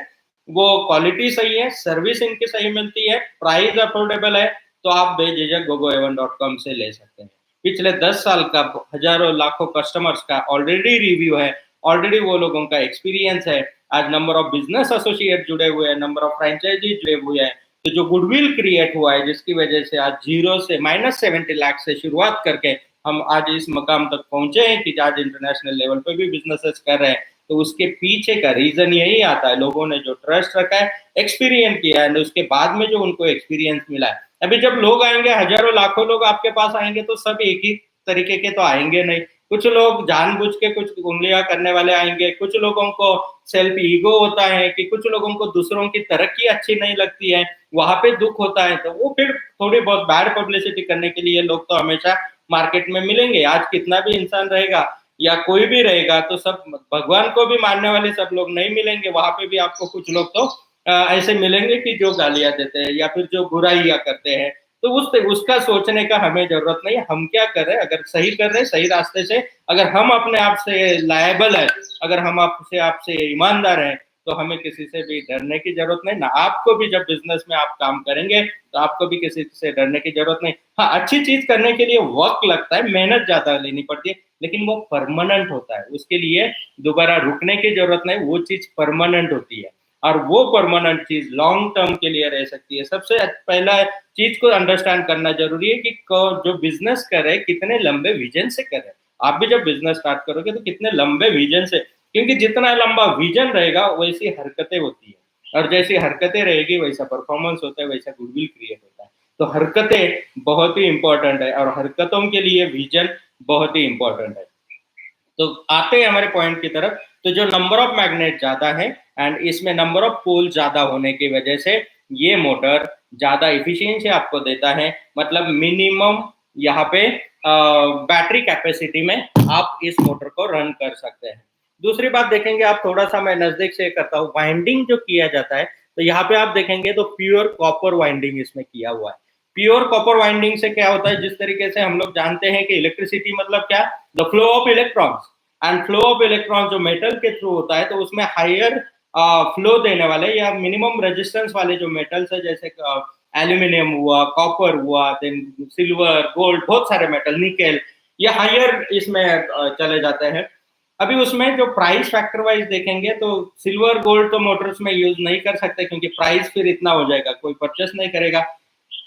वो क्वालिटी सही है, सर्विस इनकी सही मिलती है, प्राइस अफोर्डेबल है, तो आप बेझिझक gogoevan.com से ले सकते हैं। पिछले 10 साल का हजारों लाखों कस्टमर्स का ऑलरेडी रिव्यू है, ऑलरेडी वो लोगों का एक्सपीरियंस है। आज नंबर ऑफ बिजनेस एसोसिएट जुड़े हुए हैं, नंबर ऑफ फ्रेंचाइजी जुड़े हुए हैं, तो जो गुडविल क्रिएट हुआ है जिसकी वजह से आज जीरो से -70 लाख से शुरुआत करके हम आज इस मकाम तक पहुंचे हैं कि आज इंटरनेशनल लेवल पे भी बिजनेसेस कर रहे हैं, तो उसके पीछे का रीजन यही आता है, लोगों ने जो ट्रस्ट रखा है, एक्सपीरियंस किया है, उसके बाद में जो उनको एक्सपीरियंस मिला है। अभी जब लोग आएंगे, हजारों लाखों लोग आपके पास आएंगे, तो सब एक ही तरीके के तो आएंगे नहीं। कुछ लोग जानबूझ के कुछ उंगलियां करने वाले आएंगे, कुछ लोगों को सेल्फ ईगो होता है कि कुछ लोगों को दूसरों की तरक्की अच्छी नहीं लगती है, वहां पे दुख होता है, तो वो फिर थोड़ी बहुत बैड पब्लिसिटी करने के लिए लोग तो हमेशा मार्केट में मिलेंगे। आज कितना भी इंसान रहेगा या कोई भी रहेगा तो सब भगवान को भी मानने वाले सब लोग नहीं मिलेंगे, वहां पे भी आपको कुछ लोग तो ऐसे मिलेंगे कि जो गालियां देते हैं या फिर जो बुराइयां करते हैं। तो उसका सोचने का हमें जरूरत नहीं है। हम क्या कर रहे हैं, अगर सही कर रहे हैं सही रास्ते से, अगर हम अपने आप से लायबल है, अगर हम आपसे ईमानदार हैं, तो हमें किसी से भी डरने की जरूरत नहीं ना। आपको भी जब बिजनेस में आप काम करेंगे तो आपको भी किसी से डरने की जरूरत नहीं। हाँ, अच्छी चीज करने के लिए वक्त लगता है, मेहनत ज्यादा लेनी पड़ती है, लेकिन वो परमानेंट होता है, उसके लिए दोबारा रुकने की जरूरत नहीं, वो चीज परमानेंट होती है और वो परमानेंट चीज लॉन्ग टर्म के लिए रह सकती है। सबसे पहला चीज को अंडरस्टैंड करना जरूरी है कि जो बिजनेस करे कितने लंबे विजन से करे। आप भी जब बिजनेस स्टार्ट करोगे तो कितने लंबे विजन से, क्योंकि जितना लंबा विजन रहेगा वैसी हरकतें होती है, और जैसी हरकतें रहेगी वैसा परफॉर्मेंस होता है, वैसा गुडविल क्रिएट होता है। तो हरकतें बहुत ही इंपॉर्टेंट है और हरकतों के लिए विजन बहुत ही इंपॉर्टेंट है। तो आते हैं हमारे पॉइंट की तरफ। तो जो नंबर ऑफ मैग्नेट ज्यादा है एंड इसमें नंबर ऑफ पोल ज्यादा होने की वजह से ये मोटर ज्यादा इफिशियंसी आपको देता है, मतलब मिनिमम यहाँ पे बैटरी कैपेसिटी में आप इस मोटर को रन कर सकते हैं। दूसरी बात देखेंगे आप, थोड़ा सा मैं नजदीक से करता हूँ, वाइंडिंग जो किया जाता है, तो यहाँ पे आप देखेंगे तो प्योर कॉपर वाइंडिंग इसमें किया हुआ है। प्योर कॉपर वाइंडिंग से क्या होता है, जिस तरीके से हम लोग जानते हैं कि इलेक्ट्रिसिटी मतलब क्या, the flow of electrons, and flow of electron जो मेटल के थ्रू होता है, तो उसमें हायर फ्लो देने वाले या मिनिमम रेजिस्टेंस वाले जो मेटल्स है, जैसे एल्यूमिनियम हुआ, कॉपर हुआ, देन सिल्वर, गोल्ड, बहुत सारे मेटल, निकेल, ये हायर इसमें चले जाते हैं। अभी उसमें जो प्राइस फैक्टर वाइज देखेंगे तो सिल्वर गोल्ड तो मोटर्स में यूज नहीं कर सकते, क्योंकि प्राइस फिर इतना हो जाएगा, कोई परचेस नहीं करेगा।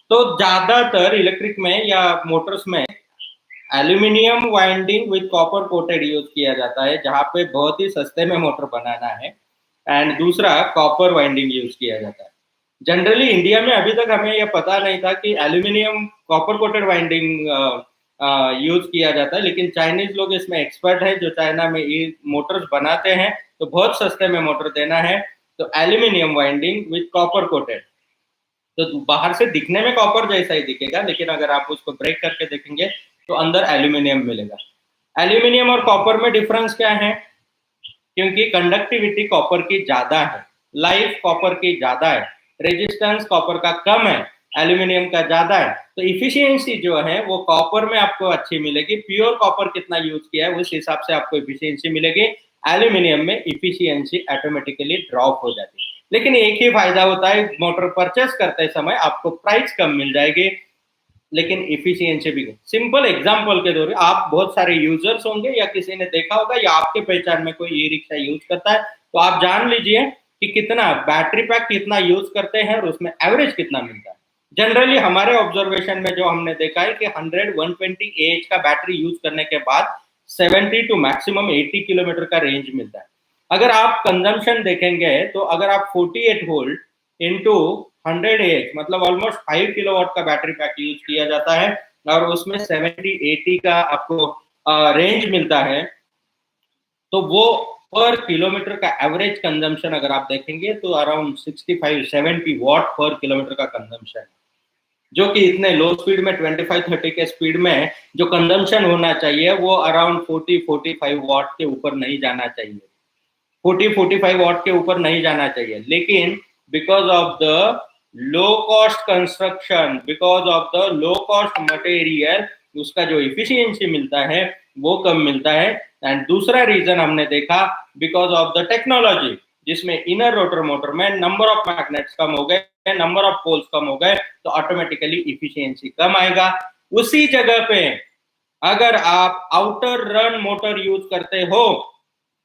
तो ज्यादातर इलेक्ट्रिक में या मोटर्स में aluminium winding with copper coated use किया जाता है, जहां पे बहुत ही सस्ते में मोटर बनाना है, एंड दूसरा कॉपर वाइंडिंग यूज किया जाता है। जनरली इंडिया में अभी तक हमें यह पता नहीं था कि aluminium copper coated winding use किया जाता है, लेकिन चाइनीज लोग इसमें एक्सपर्ट है, जो चाइना में ये मोटर्स बनाते हैं, तो बहुत सस्ते में मोटर देना है, तो aluminium winding with copper coated. तो बाहर से दिखने में कॉपर जैसा ही दिखेगा, लेकिन अगर आप उसको ब्रेक करके देखेंगे तो अंदर एल्यूमिनियम मिलेगा। एल्यूमिनियम और कॉपर में डिफरेंस क्या है? क्योंकि कंडक्टिविटी कॉपर की ज्यादा है, लाइफ कॉपर की ज्यादा है, रेजिस्टेंस कॉपर का कम है, एल्यूमिनियम का ज्यादा है, तो इफिशियंसी जो है वो कॉपर में आपको अच्छी मिलेगी। प्योर कॉपर कितना यूज किया है उस हिसाब से आपको इफिशियंसी मिलेगी। एल्यूमिनियम में इफिशियंसी ऑटोमेटिकली ड्रॉप हो जाती है, लेकिन एक ही फायदा होता है, मोटर परचेस करते समय आपको प्राइस कम मिल जाएगी, लेकिन इफिशियंसी भी। सिंपल एग्जांपल के दौरान आप बहुत सारे यूजर्स होंगे या किसी ने देखा होगा या आपके पहचान में कोई ई रिक्शा यूज करता है, तो आप जान लीजिए कि कितना बैटरी पैक कितना यूज करते हैं और उसमें एवरेज कितना मिलता है। जनरली हमारे ऑब्जर्वेशन में जो हमने देखा है कि 100-120 एच का बैटरी यूज करने के बाद 70 टू मैक्सिमम 80 किलोमीटर का रेंज मिलता है। अगर आप कंजम्पशन देखेंगे तो अगर आप 48 वोल्ट इंटू 100 एच मतलब ऑलमोस्ट 5 किलोवाट का बैटरी पैक यूज किया जाता है और उसमें 70-80 का आपको रेंज मिलता है, तो वो पर किलोमीटर का एवरेज कंजम्पशन अगर आप देखेंगे तो अराउंड 65-70 वॉट पर किलोमीटर का कंजम्पशन है, जो कि इतने लो स्पीड में 25-30 के स्पीड में जो कंजम्पशन होना चाहिए वो अराउंड 40-45 वॉट के ऊपर नहीं जाना चाहिए, 40-45 वॉट के ऊपर नहीं जाना चाहिए। लेकिन because of the low cost construction, because of the low cost material, उसका जो इफिशियंसी मिलता है वो कम मिलता है। एंड दूसरा रीजन हमने देखा बिकॉज ऑफ द टेक्नोलॉजी, जिसमें इनर रोटर मोटर में नंबर ऑफ मैग्नेट्स कम हो गए, नंबर ऑफ पोल्स कम हो गए, तो ऑटोमेटिकली इफिशियंसी कम आएगा। उसी जगह पे अगर आप आउटर रन मोटर यूज करते हो,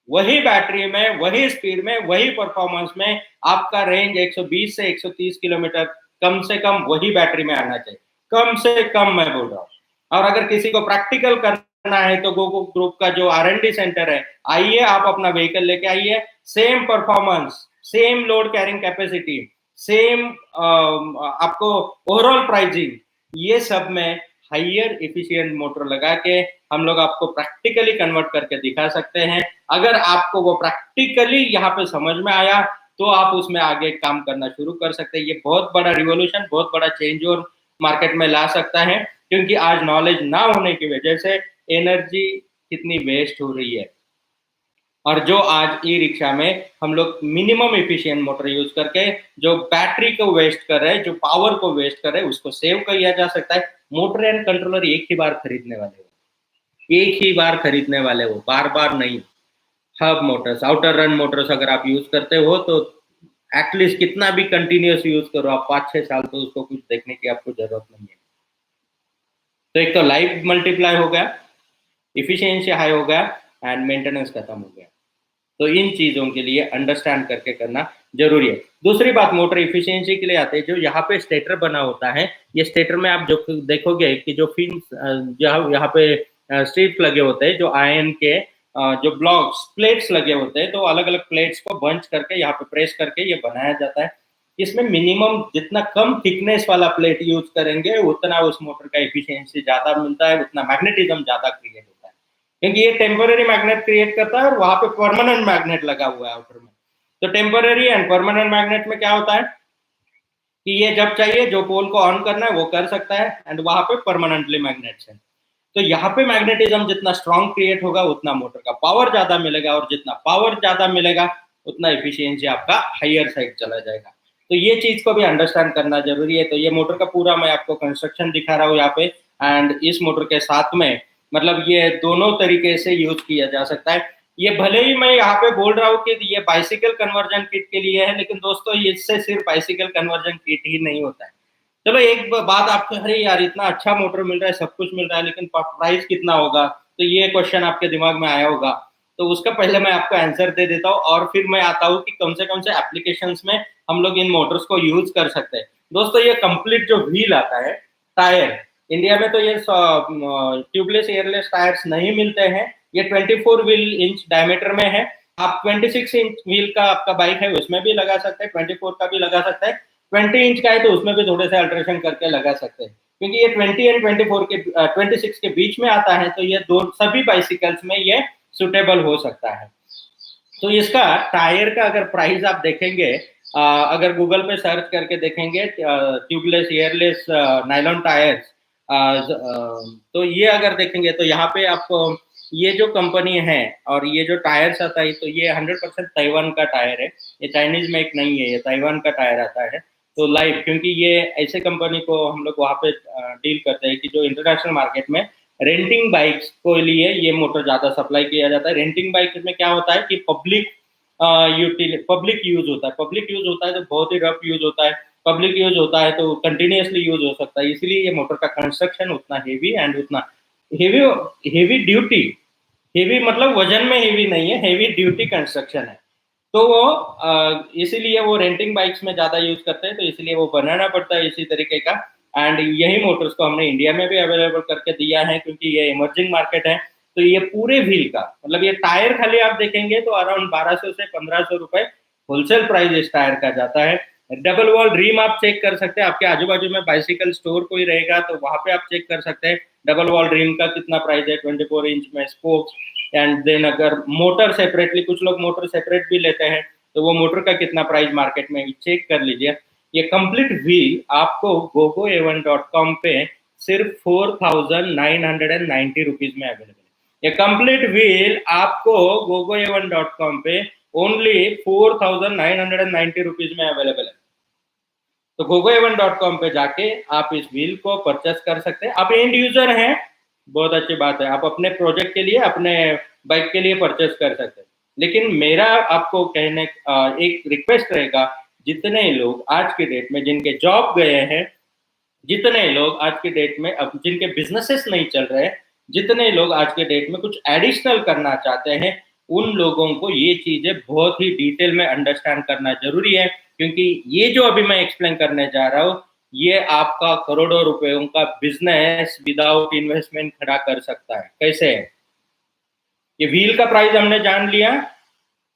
वही बैटरी में, वही स्पीड में, वही परफॉर्मेंस में आपका रेंज 120 से 130 किलोमीटर कम से कम वही बैटरी में आना चाहिए, कम से कम मैं बोल रहा हूँ। और अगर किसी को प्रैक्टिकल करना है तो गोगो ग्रुप का जो R&D सेंटर है, आइए आप अपना व्हीकल लेके आइए, same performance, same load carrying capacity, same आपको ओवरऑल प्राइसिंग, ये सब में हाइयर एफिशिएंट मोटर लगा के हम लोग आपको प्रैक्टिकली कन्वर्ट करके दिखा सकते हैं। अगर आपको वो प्रैक्टिकली यहाँ पे समझ में आया तो आप उसमें आगे काम करना शुरू कर सकते हैं। ये बहुत बड़ा रिवॉल्यूशन, बहुत बड़ा चेंज और मार्केट में ला सकता है, क्योंकि आज नॉलेज ना होने की वजह से एनर्जी कितनी वेस्ट हो रही है। और जो आज ई रिक्शा में हम लोग मिनिमम एफिशिएंट मोटर यूज करके जो बैटरी को वेस्ट कर रहे हैं, जो पावर को वेस्ट कर रहे हैं, उसको सेव किया जा सकता है। मोटर एंड कंट्रोलर एक ही बार खरीदने वाले हो, एक ही बार खरीदने वाले हो, बार बार नहीं। Hub Motors, outer run Motors अगर आप यूज करते हो तो एटलीस्ट कितना भी कंटिन्यूस यूज करो आप 5-6 साल, तो उसको कुछ देखने की आपको जरूरत नहीं है। तो एक तो लाइफ मल्टीप्लाई हो गया, इफिशियंसी हाई हो गया एंड मेंटेनेंस खत्म हो गया। तो इन चीजों के लिए अंडरस्टैंड करके करना जरूरी है। दूसरी बात, मोटर इफिशियंसी के लिए आते हैं, जो यहाँ पे स्टेटर बना होता है, ये स्टेटर में आप जो देखोगे कि जो फिन यहाँ पे स्ट्रिप्स लगे होते हैं, जो आयरन के जो ब्लॉक्स प्लेट्स लगे होते हैं, तो अलग अलग प्लेट्स को बंच करके यहाँ पे प्रेस करके ये बनाया जाता है। इसमें मिनिमम जितना कम थिकनेस वाला प्लेट यूज करेंगे उतना उस मोटर का इफिशियंसी ज्यादा मिलता है, उतना मैग्नेटिज्म ज्यादा क्रिएट होता है, क्योंकि ये टेम्पररी मैग्नेट क्रिएट करता है और वहां पे परमानेंट मैग्नेट लगा हुआ है आउटर में। तो टेम्पररी एंड परमानेंट मैग्नेट में क्या होता है कि ये जब चाहिए जो पोल को ऑन करना है वो कर सकता है, एंड वहां पे परमानेंटली मैग्नेट्स है। तो यहाँ पे मैग्नेटिज्म जितना स्ट्रॉन्ग क्रिएट होगा उतना मोटर का पावर ज्यादा मिलेगा, और जितना पावर ज्यादा मिलेगा उतना इफिशियंसी आपका हायर साइड चला जाएगा। तो ये चीज को भी अंडरस्टैंड करना जरूरी है। तो ये मोटर का पूरा मैं आपको कंस्ट्रक्शन दिखा रहा हूँ यहाँ पे, एंड इस मोटर के साथ में मतलब ये दोनों तरीके से यूज किया जा सकता है। ये भले ही मैं यहाँ पे बोल रहा हूँ कि ये बाइसिकल कन्वर्जन किट के लिए है, लेकिन दोस्तों इससे सिर्फ बाइसिकल कन्वर्जन किट ही नहीं होता है। चलो एक बात आपको, अरे यार इतना अच्छा मोटर मिल रहा है, सब कुछ मिल रहा है, लेकिन प्राइस कितना होगा, तो ये क्वेश्चन आपके दिमाग में आया होगा। तो उसका पहले मैं आपको आंसर दे देता हूँ और फिर मैं आता हूँ कि कौन से एप्लीकेशंस में हम लोग इन मोटर्स को यूज कर सकते हैं। दोस्तों ये कंप्लीट जो व्हील आता है, टायर, इंडिया में तो ये ट्यूबलेस एयरलेस टायर्स नहीं मिलते हैं। ये 24 व्हील इंच डायमीटर में है। आप 26 इंच व्हील का आपका बाइक है उसमें भी लगा सकते हैं, 24 का भी लगा सकते हैं, 20 इंच का है तो उसमें भी थोड़े से अल्ट्रेशन करके लगा सकते हैं, क्योंकि ये 20 एंड 24 के 26 के बीच में आता है, तो ये दो सभी बाइसिकल्स में ये सुटेबल हो सकता है। तो इसका टायर का अगर प्राइस आप देखेंगे, अगर गूगल पे सर्च करके देखेंगे ट्यूबलेस एयरलेस नायलॉन टायर्स, तो ये अगर देखेंगे तो यहाँ पे आपको ये जो कंपनी है और ये जो टायर्स आता है, तो ये 100% ताइवान का टायर है। ये चाइनीज मेक नहीं है, ये ताइवान का टायर आता है। तो लाइव, क्योंकि ये ऐसे कंपनी को हम लोग वहाँ पे डील करते हैं कि जो इंटरनेशनल मार्केट में रेंटिंग बाइक्स को लिए ये मोटर ज्यादा सप्लाई किया जाता है। रेंटिंग बाइक में क्या होता है कि पब्लिक यूज होता है, पब्लिक यूज होता है तो बहुत ही रफ यूज होता है, पब्लिक यूज होता है तो कंटिन्यूअसली यूज हो सकता है, इसलिए ये मोटर का कंस्ट्रक्शन उतना हेवी एंड उतना हेवी हेवी ड्यूटी, हेवी मतलब वजन में हेवी नहीं है, हेवी ड्यूटी कंस्ट्रक्शन है। तो वो इसीलिए वो रेंटिंग बाइक्स में ज्यादा यूज करते हैं, तो इसलिए वो बनाना पड़ता है इसी तरीके का। एंड यही मोटर्स को हमने इंडिया में भी अवेलेबल करके दिया है, क्योंकि ये इमर्जिंग मार्केट है। तो ये पूरे व्हील का मतलब ये टायर खाली आप देखेंगे तो अराउंड 1200 से 1500 रुपए होलसेल प्राइस इस टायर का जाता है। डबल वॉल ड्रीम आप चेक कर सकते हैं, आपके आजू बाजू में बाइसिकल स्टोर कोई रहेगा तो वहां पे आप चेक कर सकते हैं डबल वॉल ड्रीम का कितना प्राइस है, 24 इंच में स्पोक्स। एंड देन अगर मोटर सेपरेटली, कुछ लोग मोटर सेपरेट भी लेते हैं, तो वो मोटर का कितना प्राइस मार्केट में चेक कर लीजिए। ये कंप्लीट व्हील आपको gogoa1.com पे सिर्फ 4990 रुपीज में अवेलेबल है। ये कंप्लीट व्हील आपको gogoa1.com पे ओनली 4990 रुपीज में अवेलेबल है। तो gogoa1.com पे जाके आप इस व्हील को परचेस कर सकते हैं। आप एंड यूजर हैं, बहुत अच्छी बात है, आप अपने प्रोजेक्ट के लिए, अपने बाइक के लिए परचेस कर सकते हैं। लेकिन मेरा आपको कहने एक रिक्वेस्ट रहेगा, जितने लोग आज के डेट में जिनके जॉब गए हैं, जितने लोग आज के डेट में अब जिनके बिजनेसेस नहीं चल रहे, जितने लोग आज के डेट में कुछ एडिशनल करना चाहते हैं, उन लोगों को ये चीजें बहुत ही डिटेल में अंडरस्टैंड करना जरूरी है, क्योंकि ये जो अभी मैं एक्सप्लेन करने जा रहा हूँ, ये आपका करोड़ों रुपयों का बिजनेस विदाउट इन्वेस्टमेंट खड़ा कर सकता है। कैसे है? ये व्हील का प्राइस हमने जान लिया,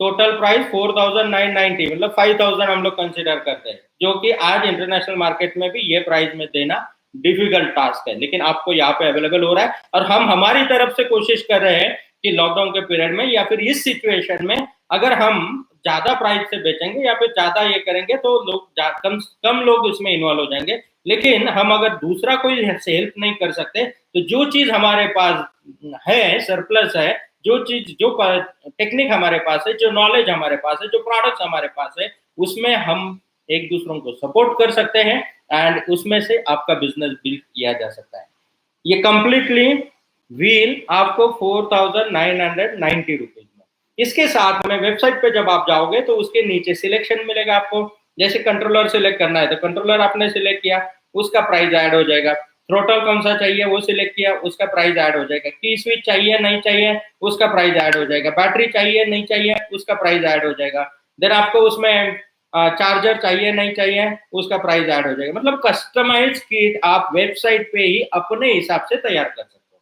टोटल प्राइस 4990, मतलब 5000 हम लोग कंसिडर करते हैं, जो कि आज इंटरनेशनल मार्केट में भी ये प्राइस में देना डिफिकल्ट टास्क है, लेकिन आपको यहाँ पे अवेलेबल हो रहा है। और हम हमारी तरफ से कोशिश कर रहे हैं कि लॉकडाउन के पीरियड में या फिर इस सिचुएशन में अगर हम ज्यादा प्राइस से बेचेंगे या फिर ज्यादा ये करेंगे तो लोग कम लोग इसमें इन्वॉल्व हो जाएंगे। लेकिन हम अगर दूसरा कोई से हेल्प नहीं कर सकते, तो जो चीज हमारे पास है, सरप्लस है, जो चीज, जो टेक्निक हमारे पास है, जो नॉलेज हमारे पास है, जो प्रोडक्ट्स हमारे पास है, उसमें हम एक दूसरों को सपोर्ट कर सकते हैं एंड उसमें से आपका बिजनेस बिल्ड किया जा सकता है। ये कंप्लीटली व्हील आपको 4990 रुपीज में। इसके साथ में वेबसाइट पे जब आप जाओगे तो उसके नीचे सिलेक्शन मिलेगा आपको। जैसे कंट्रोलर सिलेक्ट करना है तो कंट्रोलर आपने सिलेक्ट किया, उसका प्राइस ऐड हो जाएगा। थ्रोटल कौन सा चाहिए वो सिलेक्ट किया, उसका प्राइस ऐड हो जाएगा। की स्विच चाहिए नहीं चाहिए, उसका प्राइस ऐड हो जाएगा। बैटरी चाहिए नहीं चाहिए, उसका प्राइस ऐड हो जाएगा। देन आपको उसमें चार्जर चाहिए नहीं चाहिए, उसका प्राइस ऐड हो जाएगा। मतलब कस्टमाइज किट आप वेबसाइट पे ही अपने हिसाब से तैयार कर सकते हो।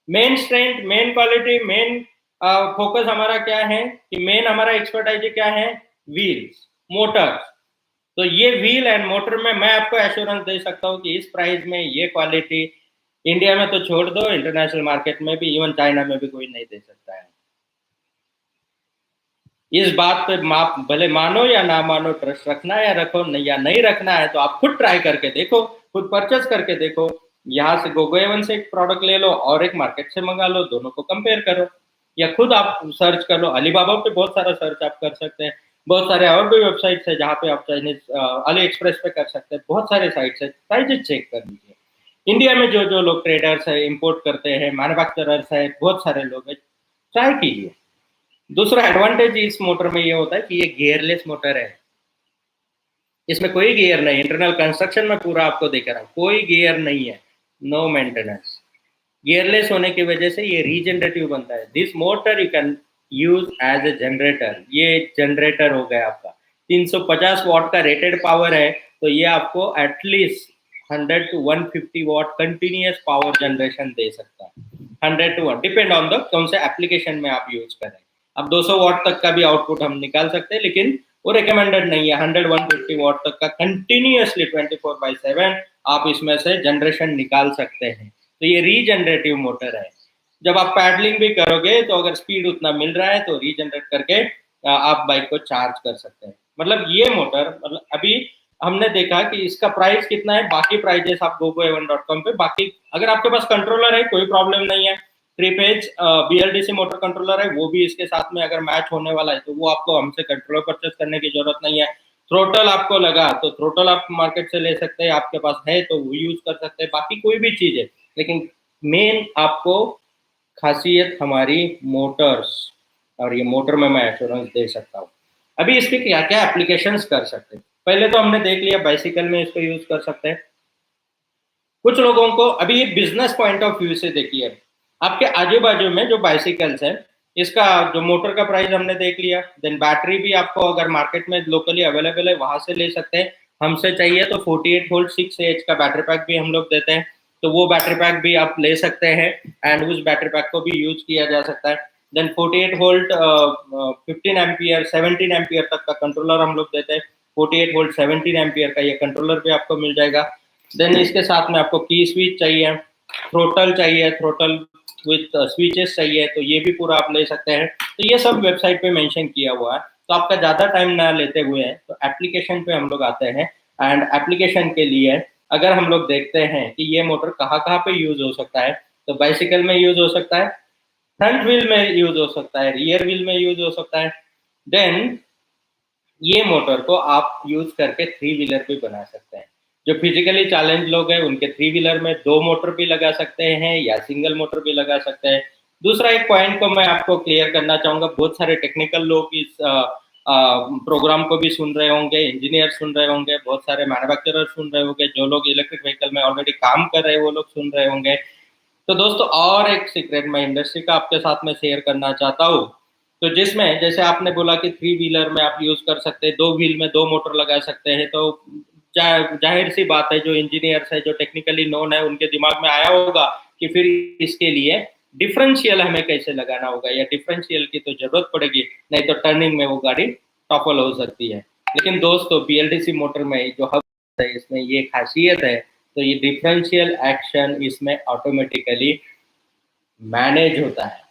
Main strength, main quality, main focus हमारा क्या है कि मेन हमारा एक्सपर्टाइज क्या है, व्हील्स, मोटर्स। तो ये व्हील एंड मोटर में मैं आपको एश्योरेंस दे सकता हूँ कि इस प्राइस में ये क्वालिटी इंडिया में तो छोड़ दो, इंटरनेशनल मार्केट में भी, इवन चाइना में भी कोई नहीं दे सकता है। इस बात पे आप भले मानो या ना मानो, ट्रस्ट रखना या रखो नहीं, या नहीं रखना है तो आप खुद ट्राई करके देखो, खुद परचेस करके देखो। यहाँ से gogoa1 से एक प्रोडक्ट ले लो और एक मार्केट से मंगा लो, दोनों को कंपेयर करो, या खुद आप सर्च कर लो। अलीबाबा पे बहुत सारा सर्च आप कर सकते हैं, बहुत सारे और भी वेबसाइट्स है जहाँ पे आप चाइनीज, अली एक्सप्रेस पे कर सकते हैं, बहुत सारे साइट्स है, प्राइजेस चेक कर लीजिए। इंडिया में जो जो लोग ट्रेडर्स है, इम्पोर्ट करते हैं, मैन्युफैक्चरर्स है, बहुत सारे लोग है, ट्राई कीजिए। दूसरा एडवांटेज इस मोटर में ये होता है कि ये गियरलेस मोटर है, इसमें कोई गियर नहीं। इंटरनल कंस्ट्रक्शन में पूरा आपको दिख रहा है, कोई गियर नहीं है, नो मेंटेनेंस। गियरलेस होने की वजह से ये रीजनरेटिव बनता है। This motor you can use as a generator, ये जनरेटर हो गया आपका। 350 वाट का रेटेड पावर है, तो ये आपको at least 100 to 150 watt continuous power generation दे सकता है। 100 to 1 डिपेंड ऑन द कौन से एप्लीकेशन में आप यूज कर रहे हैं। अब 200 वॉट तक का भी आउटपुट हम निकाल सकते हैं, लेकिन वो रिकमेंडेड नहीं है। 100-150 वॉट तक का कंटिन्यूअसली 24/7 आप इसमें से जनरेशन निकाल सकते हैं। तो ये रीजनरेटिव मोटर है। जब आप पैडलिंग भी करोगे तो अगर स्पीड उतना मिल रहा है तो रीजनरेट करके आप बाइक को चार्ज कर सकते हैं। मतलब ये मोटर, मतलब अभी हमने देखा कि इसका प्राइस कितना है। बाकी प्राइजेस आप gogoa1.com पे, बाकी अगर आपके पास कंट्रोलर है कोई प्रॉब्लम नहीं है। 3 फेज BLDC मोटर कंट्रोलर है, वो भी इसके साथ में अगर मैच होने वाला है तो वो आपको हमसे कंट्रोलर परचेस करने की जरूरत नहीं है। थ्रोटल आपको लगा तो थ्रोटल आप मार्केट से ले सकते हैं, आपके पास है तो वो यूज कर सकते हैं। बाकी कोई भी चीज है, लेकिन मेन आपको खासियत हमारी मोटर्स, और ये मोटर में मैं एश्योरेंस दे सकता हूँ। अभी इसके क्या क्या एप्लीकेशंस कर सकते हैं, पहले तो हमने देख लिया बाइसिकल में इसको यूज कर सकते हैं। कुछ लोगों को अभी ये बिजनेस पॉइंट ऑफ व्यू से देखिए, आपके आजू बाजू में जो बाइसिकल्स है, इसका जो मोटर का प्राइस हमने देख लिया। देन बैटरी भी आपको अगर मार्केट में लोकली अवेलेबल है वहां से ले सकते हैं। हमसे चाहिए तो 48 वोल्ट 6Ah का बैटरी पैक भी हम लोग देते हैं, तो वो बैटरी पैक भी आप ले सकते हैं एंड उस बैटरी पैक को भी यूज किया जा सकता है। देन 48 वोल्ट 15 एम्पियर 17 एम्पियर तक का कंट्रोलर हम लोग देते हैं। 48 वोल्ट 17 एम्पियर का ये कंट्रोलर भी आपको मिल जाएगा। देन इसके साथ में आपको की स्विच चाहिए, थ्रोटल चाहिए, थ्रोटल विथ स्विचेस चाहिए, तो ये भी पूरा आप ले सकते हैं। तो ये सब वेबसाइट पे मेंशन किया हुआ है। तो आपका ज़्यादा टाइम ना लेते हुए तो एप्लीकेशन पे हम लोग आते हैं। एंड एप्लीकेशन के लिए अगर हम लोग देखते हैं कि ये मोटर कहाँ कहाँ पे यूज हो सकता है, तो बाइसिकल में यूज हो सकता है, फ्रंट व्हील में यूज हो सकता है, रियर व्हील में यूज हो सकता है। देन ये मोटर को आप यूज करके 3 व्हीलर भी बना सकते हैं। जो फिजिकली चैलेंज लोग हैं उनके 3 व्हीलर में 2 मोटर भी लगा सकते हैं या सिंगल मोटर भी लगा सकते हैं। दूसरा एक पॉइंट को मैं आपको क्लियर करना चाहूंगा, बहुत सारे टेक्निकल लोग इस प्रोग्राम को भी सुन रहे होंगे, इंजीनियर सुन रहे होंगे, बहुत सारे मैन्युफैक्चरर सुन रहे होंगे, जो लोग इलेक्ट्रिक व्हीकल में ऑलरेडी काम कर रहे हैं वो लोग सुन रहे होंगे। तो दोस्तों और एक सीक्रेट मैं इंडस्ट्री का आपके साथ में शेयर करना चाहता हूँ। तो जिसमें जैसे आपने बोला कि 3 व्हीलर में आप यूज कर सकते हैं, 2 व्हील में 2 मोटर लगा सकते हैं, तो जाहिर सी बात है जो इंजीनियर्स है, जो टेक्निकली नोन है, उनके दिमाग में आया होगा कि फिर इसके लिए डिफरेंशियल हमें कैसे लगाना होगा, या डिफरेंशियल की तो जरूरत पड़ेगी, नहीं तो टर्निंग में वो गाड़ी टॉपल हो सकती है। लेकिन दोस्तों BLDC मोटर में जो हब है इसमें ये खासियत है, तो ये डिफरेंशियल एक्शन इसमें ऑटोमेटिकली मैनेज होता है।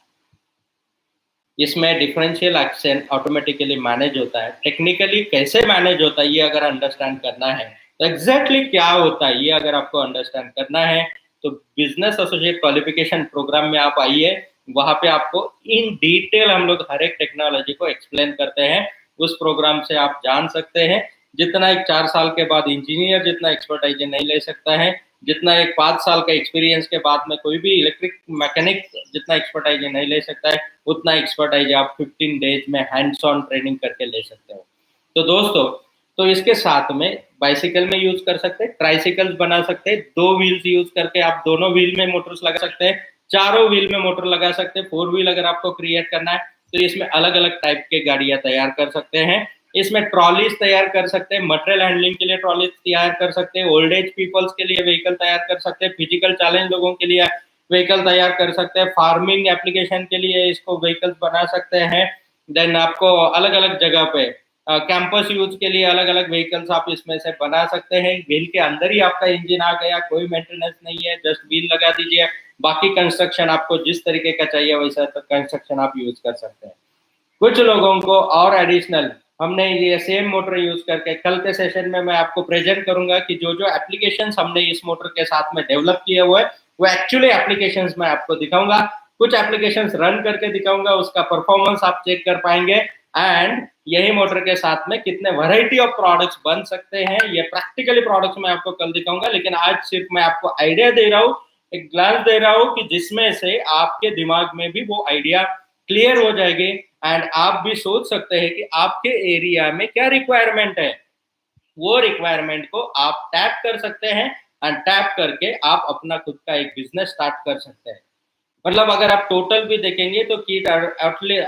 इसमें डिफरेंशियल एक्शन ऑटोमेटिकली मैनेज होता है। टेक्निकली कैसे मैनेज होता है ये अगर अंडरस्टैंड करना है, तो एग्जैक्टली क्या होता है ये अगर आपको अंडरस्टैंड करना है, तो बिजनेस एसोसिएट क्वालिफिकेशन प्रोग्राम में आप आइए। वहां पे आपको इन डिटेल हम लोग हर एक टेक्नोलॉजी को एक्सप्लेन करते हैं। उस प्रोग्राम से आप जान सकते हैं जितना एक 4 साल के बाद इंजीनियर जितना एक्सपर्टाइज नहीं ले सकता है, जितना एक 5 साल का एक्सपीरियंस के बाद में कोई भी इलेक्ट्रिक मैकेनिक जितना एक्सपर्टाइज नहीं ले सकता है, उतना एक्सपर्टाइज आप 15 डेज में हैंड्स ऑन ट्रेनिंग करके ले सकते हो। तो दोस्तों, तो इसके साथ में बाइसिकल में यूज कर सकते हैं, ट्राइसिकल्स बना सकते हैं, 2 व्हील्स यूज करके आप दोनों व्हील में मोटर्स लगा सकते हैं, चारों व्हील में मोटर लगा सकते हैं। 4 व्हील अगर आपको क्रिएट करना है तो इसमें अलग अलग टाइप के गाड़ियां तैयार कर सकते हैं। इसमें ट्रॉलीज तैयार कर सकते हैं, मटेरियल हैंडलिंग के लिए ट्रॉलीज तैयार कर सकते हैं, ओल्ड एज पीपल्स के लिए व्हीकल तैयार कर सकते हैं, फिजिकल चैलेंज लोगों के लिए व्हीकल तैयार कर सकते हैं, फार्मिंग एप्लीकेशन के लिए इसको व्हीकल्स बना सकते हैं। देन आपको अलग अलग जगह पे कैंपस यूज के लिए अलग अलग व्हीकल्स आप इसमें से बना सकते हैं। व्हील के अंदर ही आपका इंजन आ गया, कोई मेंटेनेंस नहीं है, जस्ट व्हील लगा दीजिए। बाकी कंस्ट्रक्शन आपको जिस तरीके का चाहिए वैसा कंस्ट्रक्शन आप यूज कर सकते हैं। कुछ लोगों को और एडिशनल हमने ये सेम मोटर यूज करके कल के सेशन में मैं आपको प्रेजेंट करूंगा कि जो जो एप्लीकेशंस हमने इस मोटर के साथ में डेवलप किए हुए वो एक्चुअली एप्लीकेशंस मैं आपको दिखाऊंगा। कुछ एप्लीकेशंस रन करके दिखाऊंगा, उसका परफॉर्मेंस आप चेक कर पाएंगे। एंड यही मोटर के साथ में कितने वैरायटी ऑफ प्रोडक्ट्स बन सकते हैं ये प्रैक्टिकली प्रोडक्ट्स मैं आपको कल दिखाऊंगा। लेकिन आज सिर्फ मैं आपको आइडिया दे रहा हूँ, एक ग्लांस दे रहा हूँ कि जिसमें से आपके दिमाग में भी वो आइडिया क्लियर हो जाएगी एंड आप भी सोच सकते हैं कि आपके एरिया में क्या रिक्वायरमेंट है, वो रिक्वायरमेंट को आप टैप कर सकते हैं एंड टैप करके आप अपना खुद का एक बिजनेस स्टार्ट कर सकते हैं। मतलब अगर आप टोटल भी देखेंगे तो किट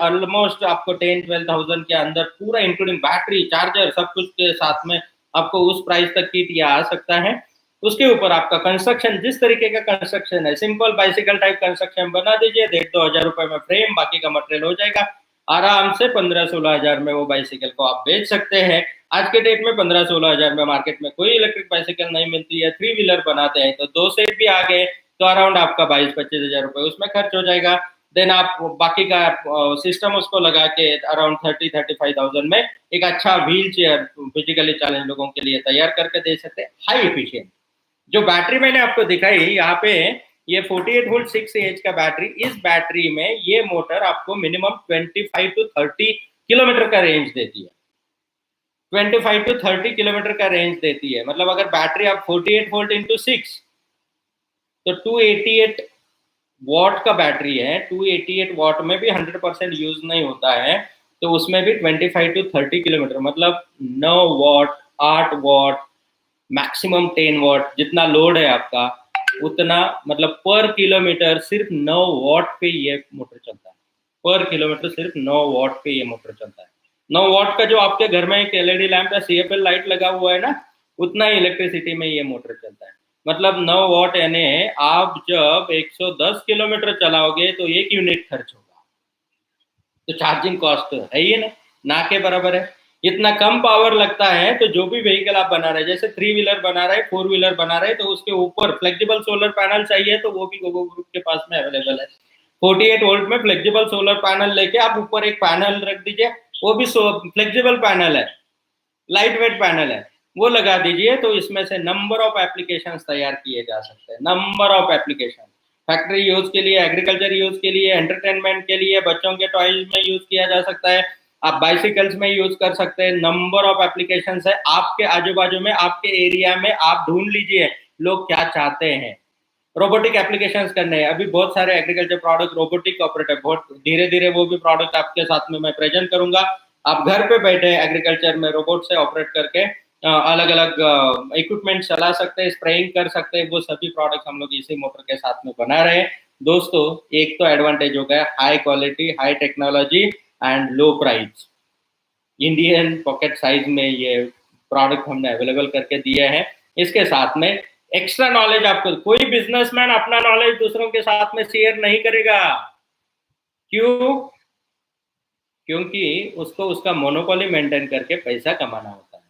ऑलमोस्ट आपको 10-12,000 के अंदर पूरा इंक्लूडिंग बैटरी चार्जर सब कुछ के साथ में आपको उस प्राइस तक किट ये आ सकता है। उसके ऊपर आपका कंस्ट्रक्शन, जिस तरीके का कंस्ट्रक्शन है, सिंपल बाइसिकल टाइप कंस्ट्रक्शन बना दीजिए, 1,500-2,000 में फ्रेम, बाकी का मटेरियल हो जाएगा। आराम से 15-16 हजार में वो बाइसिकल को आप बेच सकते हैं। आज के डेट में 15-16 हजार में मार्केट में कोई इलेक्ट्रिक बाइसिकल नहीं मिलती है। 3 व्हीलर बनाते हैं तो 2 सेट भी आ गए तो अराउंड आपका 22-25 हजार उसमें खर्च हो जाएगा। देन आप बाकी का सिस्टम उसको लगा के अराउंड 30-35 थाउजेंड में एक अच्छा व्हील चेयर फिजिकली चैलेंज लोगों के लिए तैयार करके दे सकते हैं, हाई एफिशिएंट। जो बैटरी मैंने आपको दिखाई यहाँ पे, ये 48 वोल्ट 6 Ah का बैटरी, इस बैटरी में ये मोटर आपको मिनिमम 25 to 30 किलोमीटर का रेंज देती है। 25 to 30 किलोमीटर का रेंज देती है। मतलब अगर बैटरी आप 48 वोल्ट इंटू 6 तो 288 वॉट का बैटरी है। 288 वॉट में भी 100% यूज नहीं होता है, तो उसमें भी 25 to 30 किलोमीटर, मतलब 9 वॉट, 8 वॉट, मैक्सिमम 10 वॉट, जितना लोड है आपका उतना, मतलब पर किलोमीटर सिर्फ 9 वॉट पे ये मोटर चलता है। पर किलोमीटर सिर्फ 9 वॉट पे ये मोटर चलता है। 9 वॉट का जो आपके घर में एक एलईडी लैंप या सीएफएल लाइट लगा हुआ है ना, उतना ही इलेक्ट्रिसिटी में ये मोटर चलता है। मतलब 9 वॉट यानी आप जब 110 किलोमीटर चलाओगे तो 1 यूनिट खर्च होगा। तो चार्जिंग कॉस्ट तो है ही ना के बराबर है। इतना कम पावर लगता है तो जो भी व्हीकल आप बना रहे हैं, जैसे 3 व्हीलर बना रहे, 4 व्हीलर बना रहे, तो उसके ऊपर फ्लेक्सिबल सोलर पैनल चाहिए तो वो भी गोगो ग्रुप के पास में अवेलेबल है। 48 वोल्ट में फ्लेक्सिबल सोलर पैनल लेके आप ऊपर एक पैनल रख दीजिए, वो भी फ्लेक्सिबल पैनल है, लाइट वेट पैनल है, वो लगा दीजिए। तो इसमें से नंबर ऑफ एप्लीकेशंस तैयार किए जा सकते हैं, number of application. Factory use के लिए, एग्रीकल्चर यूज के लिए, एंटरटेनमेंट के लिए, बच्चों के टॉयज में यूज किया जा सकता है, आप बाइसिकल्स में यूज कर सकते हैं। नंबर ऑफ एप्लीकेशंस है आपके आजू बाजू में, आपके एरिया में। आप ढूंढ लीजिए लोग क्या चाहते हैं। रोबोटिक एप्लीकेशंस करने हैं, अभी बहुत सारे एग्रीकल्चर प्रोडक्ट रोबोटिक ऑपरेटर, बहुत धीरे धीरे वो भी प्रोडक्ट आपके साथ में मैं प्रेजेंट करूंगा। आप घर पे बैठे एग्रीकल्चर में रोबोट से ऑपरेट करके अलग अलग इक्विपमेंट चला सकते हैं, स्प्रेइंग कर सकते हैं। वो सभी प्रोडक्ट हम लोग इसी मोटर के साथ में बना रहे हैं। दोस्तों, एक तो एडवांटेज हो गया high quality, high technology and low price. Indian pocket size में ये प्रोडक्ट हमने अवेलेबल करके दिए हैं। इसके साथ में एक्स्ट्रा नॉलेज, आपको कोई बिजनेसमैन अपना नॉलेज दूसरों के साथ में शेयर नहीं करेगा। क्यों? क्योंकि उसको उसका मोनोपोली मेंटेन करके पैसा कमाना होता है।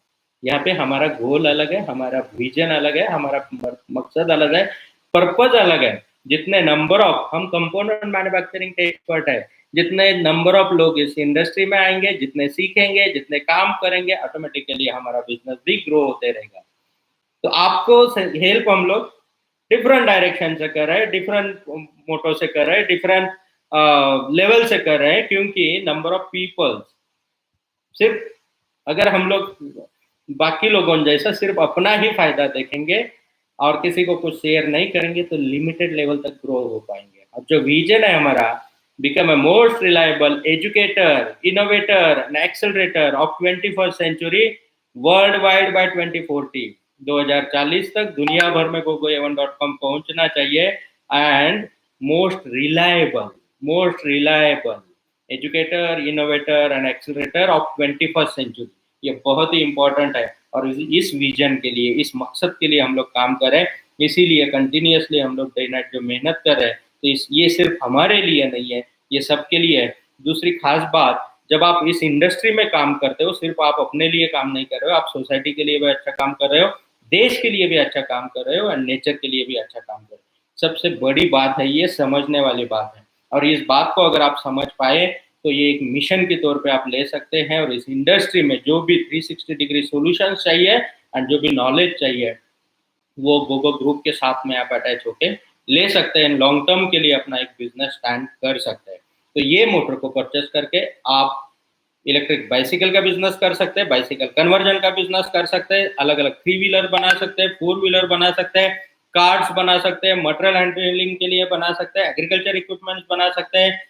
यहाँ पे हमारा गोल अलग है, हमारा विजन अलग है, हमारा मकसद अलग है, पर्पज अलग है। जितने नंबर ऑफ, हम कंपोनेंट मैन्युफैक्चरिंग के एक्सपर्ट है, जितने नंबर ऑफ लोग इस इंडस्ट्री में आएंगे, जितने सीखेंगे, जितने काम करेंगे, ऑटोमेटिकली हमारा बिजनेस भी ग्रो होते रहेगा। तो आपको हेल्प हम लोग डिफरेंट डायरेक्शन से कर रहे हैं, डिफरेंट मोटो से कर रहे हैं, डिफरेंट लेवल से कर रहे हैं। क्योंकि नंबर ऑफ पीपल, सिर्फ अगर हम लोग बाकी लोगों जैसा सिर्फ अपना ही फायदा देखेंगे और किसी को कुछ शेयर नहीं करेंगे तो लिमिटेड लेवल तक ग्रो हो पाएंगे। अब जो विजन है हमारा, become a most reliable educator, innovator and accelerator of 21st century world wide by 2040, 2040 तक दुनिया भर में gogoa1.com पहुंचना चाहिए। And most reliable educator, innovator and accelerator of 21st century, ये बहुत ही इंपॉर्टेंट है। और इस विजन के लिए, इस मकसद के लिए हम लोग काम करें। इसीलिए कंटिन्यूसली हम लोग डे नाइट जो मेहनत कर रहे हैं, तो ये सिर्फ हमारे लिए नहीं है, ये सबके लिए है। दूसरी खास बात, जब आप इस इंडस्ट्री में काम करते हो, सिर्फ आप अपने लिए काम नहीं कर रहे हो, आप सोसाइटी के लिए भी अच्छा काम कर रहे हो, देश के लिए भी अच्छा काम कर रहे हो, और नेचर के लिए भी अच्छा काम कर रहे हो। सबसे बड़ी बात है, ये समझने वाली बात है। और इस बात को अगर आप समझ पाए तो ये एक मिशन के तौर पे आप ले सकते हैं। और इस इंडस्ट्री में जो भी 360 डिग्री सॉल्यूशंस चाहिए एंड जो भी नॉलेज चाहिए, वो गोगो ग्रुप के साथ में आप अटैच होके ले सकते हैं। लॉन्ग टर्म के लिए अपना एक बिजनेस स्टैंड कर सकते हैं। तो ये मोटर को परचेस करके आप इलेक्ट्रिक बाइसिकल का बिजनेस कर सकते हैं, बाइसिकल कन्वर्जन का बिजनेस कर सकते हैं, अलग अलग 3 व्हीलर बना सकते हैं, 4 व्हीलर बना सकते हैं, कार्ड्स बना सकते हैं, मटेरियल हैंडलिंग के लिए बना सकते हैं, एग्रीकल्चर इक्विपमेंट्स बना सकते हैं,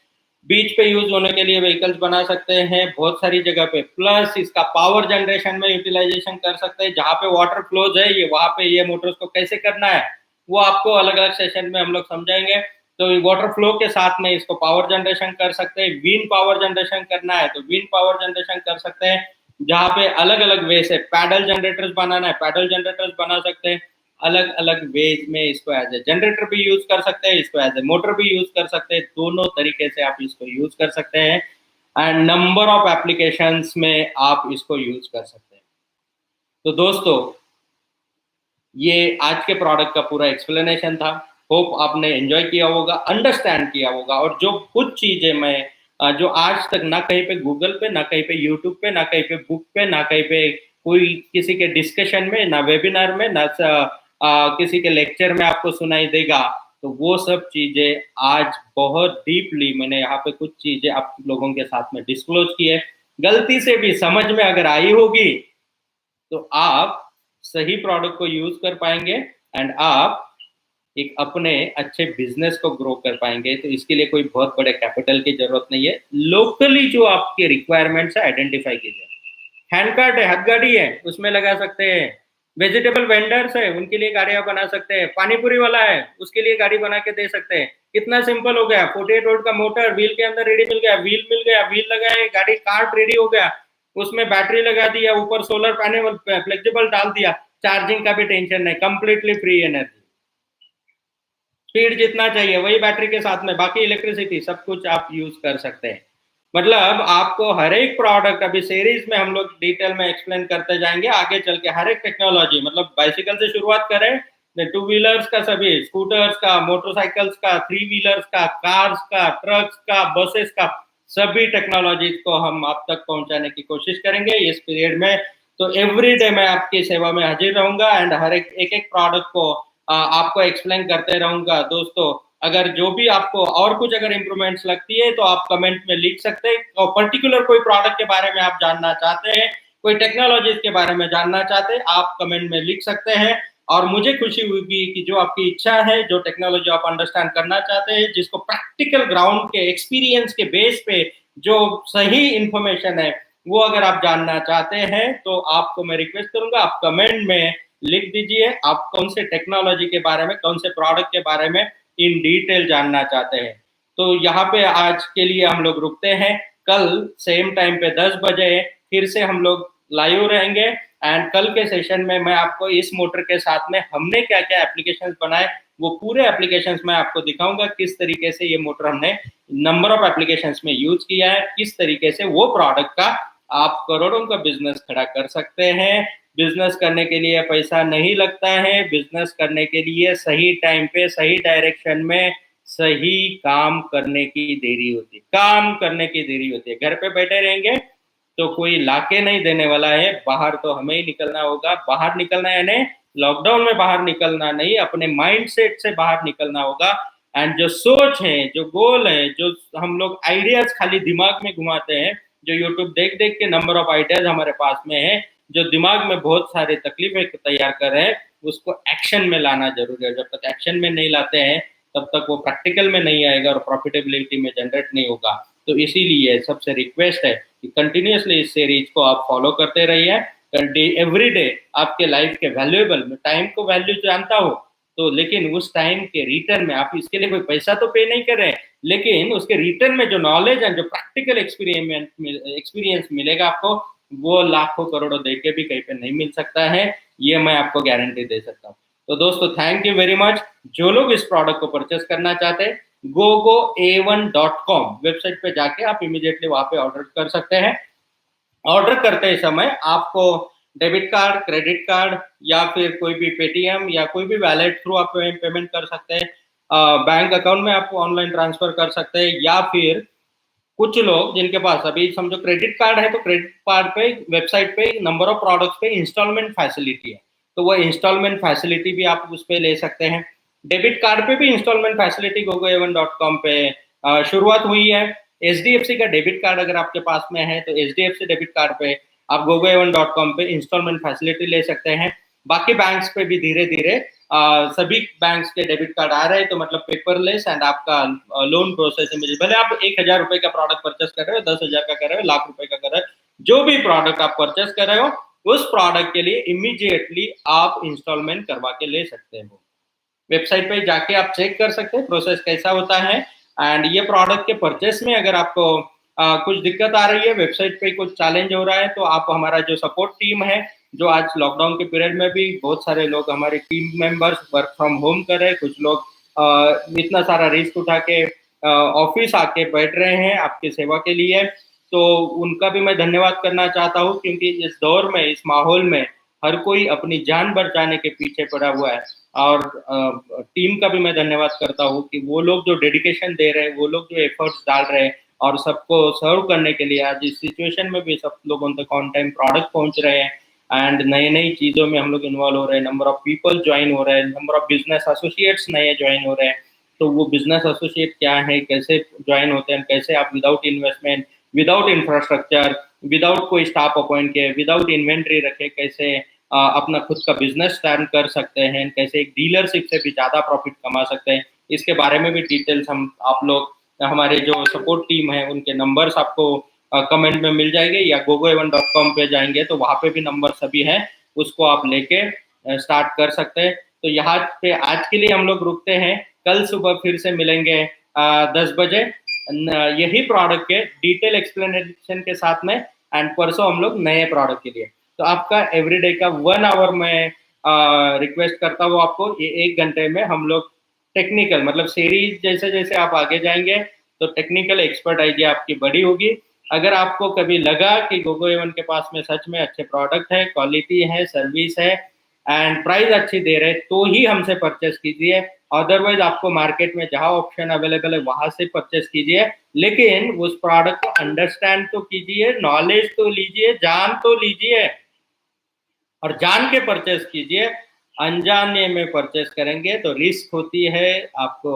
बीच पे यूज होने के लिए व्हीकल्स बना सकते हैं बहुत सारी जगह पे। प्लस इसका पावर जनरेशन में यूटिलाइजेशन कर सकते हैं। जहाँ पे वाटर फ्लोज है, ये वहां पे ये मोटर्स को कैसे करना है वो आपको अलग अलग सेशन में हम लोग समझाएंगे। तो वाटर फ्लो के साथ में इसको पावर जनरेशन कर सकते हैं। विंड पावर जनरेशन करना है तो विंड पावर जनरेशन कर सकते हैं। जहाँ पे अलग अलग वे से पैडल जनरेटर्स बनाना है, पैडल जनरेटर्स बना सकते हैं। अलग अलग वेज में इसको एज ए जनरेटर भी यूज कर सकते हैं, इसको एज ए मोटर भी यूज कर सकते हैं, दोनों तरीके से आप इसको यूज कर सकते हैं एंड नंबर ऑफ एप्लीकेशंस में आप इसको यूज कर सकते हैं। तो दोस्तों ये आज के प्रोडक्ट का पूरा एक्सप्लेनेशन था। होप आपने एंजॉय किया होगा, अंडरस्टैंड किया होगा, और जो कुछ चीजें मैं जो आज तक ना कहीं पे गूगल पे, ना कहीं पे यूट्यूब पे, ना कहीं पे बुक पे, ना कहीं पे कोई किसी के डिस्कशन में, ना वेबिनार में, ना किसी के लेक्चर में आपको सुनाई देगा, तो वो सब चीजें आज बहुत डीपली मैंने यहाँ पे कुछ चीजें आप लोगों के साथ में डिस्क्लोज की है। गलती से भी समझ में अगर आई होगी तो आप सही प्रोडक्ट को यूज कर पाएंगे एंड आप एक अपने अच्छे बिजनेस को ग्रो कर पाएंगे। तो इसके लिए कोई बहुत बड़े कैपिटल की जरूरत नहीं है। लोकली जो आपके रिक्वायरमेंट्स है आइडेंटिफाई कीजिए। हैंड कार्ट है, हाथ गाड़ी है, उसमें लगा सकते हैं। वेजिटेबल वेंडर्स है, उनके लिए गाड़ियां बना सकते हैं। पानीपुरी वाला है, उसके लिए गाड़ी बना के दे सकते हैं। कितना सिंपल हो गया। 48 वोल्ट का मोटर व्हील के अंदर रेडी मिल गया, व्हील मिल गया, व्हील लगाए, गाड़ी कार्ट रेडी हो गया, उसमें बैटरी लगा दिया, ऊपर सोलर पैनल फ्लेक्सिबल डाल दिया, चार्जिंग का भी टेंशन नहीं, कंप्लीटली फ्री एनर्जी। स्पीड जितना चाहिए वही बैटरी के साथ में, बाकी इलेक्ट्रिसिटी सब कुछ आप यूज कर सकते हैं। मतलब आपको हर एक प्रोडक्ट अभी सीरीज में हम लोग डिटेल में एक्सप्लेन करते जाएंगे आगे चल के। हर एक टेक्नोलॉजी, मतलब बाइसिकल से शुरुआत करें, टू व्हीलर्स का, सभी स्कूटर्स का, मोटरसाइकिल्स का, थ्री व्हीलर्स का, कार्स का, ट्रक्स का, बसेस का, सभी टेक्नोलॉजीज को हम आप तक पहुंचाने की कोशिश करेंगे इस पीरियड में। तो एवरी डे मैं आपकी सेवा में हाजिर रहूंगा एंड हर एक प्रोडक्ट को आपको एक्सप्लेन करते रहूंगा। दोस्तों अगर जो भी आपको और कुछ अगर इंप्रूवमेंट्स लगती है तो आप कमेंट में लिख सकते हैं, और पर्टिकुलर कोई प्रोडक्ट के बारे में आप जानना चाहते हैं, कोई टेक्नोलॉजीज के बारे में जानना चाहते हैं, आप कमेंट में लिख सकते हैं। और मुझे खुशी होगी कि जो आपकी इच्छा है, जो टेक्नोलॉजी आप अंडरस्टैंड करना चाहते हैं, जिसको प्रैक्टिकल ग्राउंड के एक्सपीरियंस के बेस पे जो सही इंफॉर्मेशन है वो अगर आप जानना चाहते हैं, तो आपको मैं रिक्वेस्ट करूंगा आप कमेंट में लिख दीजिए आप कौन से टेक्नोलॉजी के बारे में, कौन से प्रोडक्ट के बारे में इन डिटेल जानना चाहते हैं। तो यहाँ पे आज के लिए हम लोग रुकते हैं। कल सेम टाइम पे 10 बजे फिर से हम लोग लाइव रहेंगे एंड कल के सेशन में मैं आपको इस मोटर के साथ में हमने क्या क्या एप्लीकेशंस बनाए वो पूरे एप्लीकेशंस में आपको दिखाऊंगा, किस तरीके से ये मोटर हमने नंबर ऑफ एप्लीकेशंस में यूज किया है, किस तरीके से वो प्रोडक्ट का आप करोड़ों का बिजनेस खड़ा कर सकते हैं। बिजनेस करने के लिए पैसा नहीं लगता है, बिजनेस करने के लिए सही टाइम पे सही डायरेक्शन में सही काम करने की देरी होती है, काम करने की देरी होती है। घर पे बैठे रहेंगे तो कोई लाके नहीं देने वाला है, बाहर तो हमें ही निकलना होगा। बाहर निकलना है यानी लॉकडाउन में बाहर निकलना नहीं, अपने माइंडसेट से बाहर निकलना होगा। एंड जो सोच है, जो गोल है, जो हम लोग आइडियाज खाली दिमाग में घुमाते हैं, जो यूट्यूब देख देख के नंबर ऑफ आइडियाज हमारे पास में है, जो दिमाग में बहुत सारी तकलीफें तैयार कर रहे हैं, उसको एक्शन में लाना जरूरी है। जब तक एक्शन में नहीं लाते हैं तब तक वो प्रैक्टिकल में नहीं आएगा और प्रॉफिटेबिलिटी में जनरेट नहीं होगा। तो इसीलिए सबसे रिक्वेस्ट है कि कंटिन्यूअसली इस सीरीज को आप फॉलो करते रहिए। एवरी डे आपके लाइफ के वैल्यूएबल, टाइम को वैल्यू जानता हो तो, लेकिन उस टाइम के रिटर्न में आप इसके लिए कोई पैसा तो पे नहीं कर रहे हैं, लेकिन उसके रिटर्न में जो नॉलेज एंड जो प्रैक्टिकल एक्सपीरियंस मिलेगा आपको, वो लाखों करोड़ों दे के भी कहीं पे नहीं मिल सकता है, ये मैं आपको गारंटी दे सकता हूँ। तो दोस्तों थैंक यू वेरी मच। जो लोग इस प्रोडक्ट को परचेस करना चाहते हैं, gogoa1.com वेबसाइट पे जाके आप इमीडिएटली वहां पे ऑर्डर कर सकते हैं। ऑर्डर करते समय आपको डेबिट कार्ड, क्रेडिट कार्ड या फिर कोई भी पेटीएम या कोई भी वैलेट थ्रू आप पेमेंट कर सकते हैं। बैंक अकाउंट में आप ऑनलाइन ट्रांसफर कर सकते हैं, या फिर कुछ लोग जिनके पास अभी समझो क्रेडिट कार्ड है तो क्रेडिट कार्ड पे वेबसाइट पे नंबर ऑफ प्रोडक्ट्स पे इंस्टॉलमेंट फैसिलिटी है, तो वो इंस्टॉलमेंट फैसिलिटी भी आप उस पे ले सकते हैं। डेबिट कार्ड पे भी इंस्टॉलमेंट फैसिलिटी gogoa1.com पे शुरुआत हुई है। HDFC का डेबिट कार्ड अगर आपके पास में है तो HDFC डेबिट कार्ड पे आप gogoa1.com पे इंस्टॉलमेंट फैसिलिटी ले सकते हैं। बाकी बैंक्स पे भी धीरे धीरे सभी बैंक्स के डेबिट कार्ड आ रहे हैं, तो मतलब पेपरलेस एंड आपका लोन प्रोसेस है। भले आप 1,000 रुपए का प्रोडक्ट परचेस कर रहे हो, 10,000 का कर रहे हो, लाख रुपए का कर रहे हो, जो भी प्रोडक्ट आप परचेस कर रहे हो उस प्रोडक्ट के लिए इमीडिएटली आप इंस्टॉलमेंट करवा के ले सकते हो। वेबसाइट पे जाके आप चेक कर सकते हैं प्रोसेस कैसा होता है। एंड ये प्रोडक्ट के परचेस में अगर आपको कुछ दिक्कत आ रही है, वेबसाइट पे कुछ चैलेंज हो रहा है, तो आप हमारा जो सपोर्ट टीम है जो आज लॉकडाउन के पीरियड में भी बहुत सारे लोग हमारे team members work from home कर रहे हैं, कुछ लोग इतना सारा रिस्क उठा के ऑफिस आके बैठ रहे हैं आपकी सेवा के लिए। तो उनका भी मैं धन्यवाद करना चाहता हूँ, क्योंकि इस दौर में, इस माहौल में हर कोई अपनी जान बचाने के पीछे पड़ा हुआ है। और टीम का भी मैं धन्यवाद करता हूँ कि वो लोग जो डेडिकेशन दे रहे हैं, वो लोग जो एफर्ट्स डाल रहे हैं और सबको सर्व करने के लिए आज इस सिचुएशन में भी सब लोगों तक ऑन टाइम प्रोडक्ट पहुंच रहे हैं एंड नई नई चीज़ों में हम लोग इन्वॉल्व हो रहे हैं। नंबर ऑफ पीपल ज्वाइन हो रहे हैं, नंबर ऑफ बिजनेस एसोसिएट्स नए ज्वाइन हो रहे हैं। तो वो बिजनेस एसोसिएट क्या है, कैसे ज्वाइन होते हैं, कैसे आप without investment, without infrastructure, without कोई स्टाफ अपॉइंट किए, विदाउट इन्वेंट्री रखे, कैसे अपना खुद का बिजनेस स्टार्ट कर सकते हैं, कैसे एक डीलरशिप से भी ज़्यादा प्रॉफिट कमा सकते हैं, इसके बारे में भी डिटेल्स हम आप लोग, हमारे जो सपोर्ट टीम है उनके नंबर्स आपको कमेंट में मिल जाएंगे, या gogo7.com पे जाएंगे तो वहाँ पे भी नंबर सभी हैं, उसको आप लेके स्टार्ट कर सकते हैं। तो यहाँ पे आज के लिए हम लोग रुकते हैं, कल सुबह फिर से मिलेंगे 10 बजे यही प्रोडक्ट के डिटेल एक्सप्लेनेशन के साथ में, एंड परसों हम लोग नए प्रोडक्ट के लिए। तो आपका एवरीडे का 1 आवर में रिक्वेस्ट करता हूँ आपको, ये 1 घंटे में हम लोग टेक्निकल, मतलब सीरीज जैसे जैसे आप आगे जाएंगे तो टेक्निकल एक्सपर्टाइज आपकी बड़ी होगी। अगर आपको कभी लगा कि GoGo7 के पास में सच में अच्छे प्रोडक्ट है, क्वालिटी है, सर्विस है एंड प्राइस अच्छी दे रहे, तो ही हमसे परचेस कीजिए। अदरवाइज आपको मार्केट में जहां ऑप्शन अवेलेबल है वहां से परचेस कीजिए, लेकिन उस प्रोडक्ट को अंडरस्टैंड तो कीजिए, नॉलेज तो लीजिए, जान तो लीजिए और जान के परचेस कीजिए। अनजाने में परचेस करेंगे तो रिस्क होती है, आपको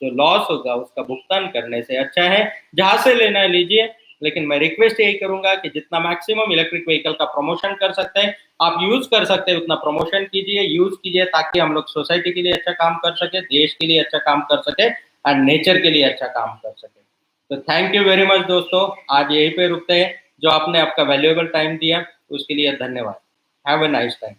जो लॉस होगा उसका भुगतान करने से अच्छा है जहां से लेना है लीजिए। लेकिन मैं रिक्वेस्ट यही करूंगा कि जितना मैक्सिमम इलेक्ट्रिक व्हीकल का प्रमोशन कर सकते हैं, आप यूज कर सकते हैं, उतना प्रमोशन कीजिए, यूज कीजिए, ताकि हम लोग सोसाइटी के लिए अच्छा काम कर सके, देश के लिए अच्छा काम कर सके एंड नेचर के लिए अच्छा काम कर सके। तो थैंक यू वेरी मच दोस्तों, आज यहीं पे रुकते हैं। जो आपने आपका वैल्यूएबल टाइम दिया उसके लिए धन्यवाद। Have a nice time.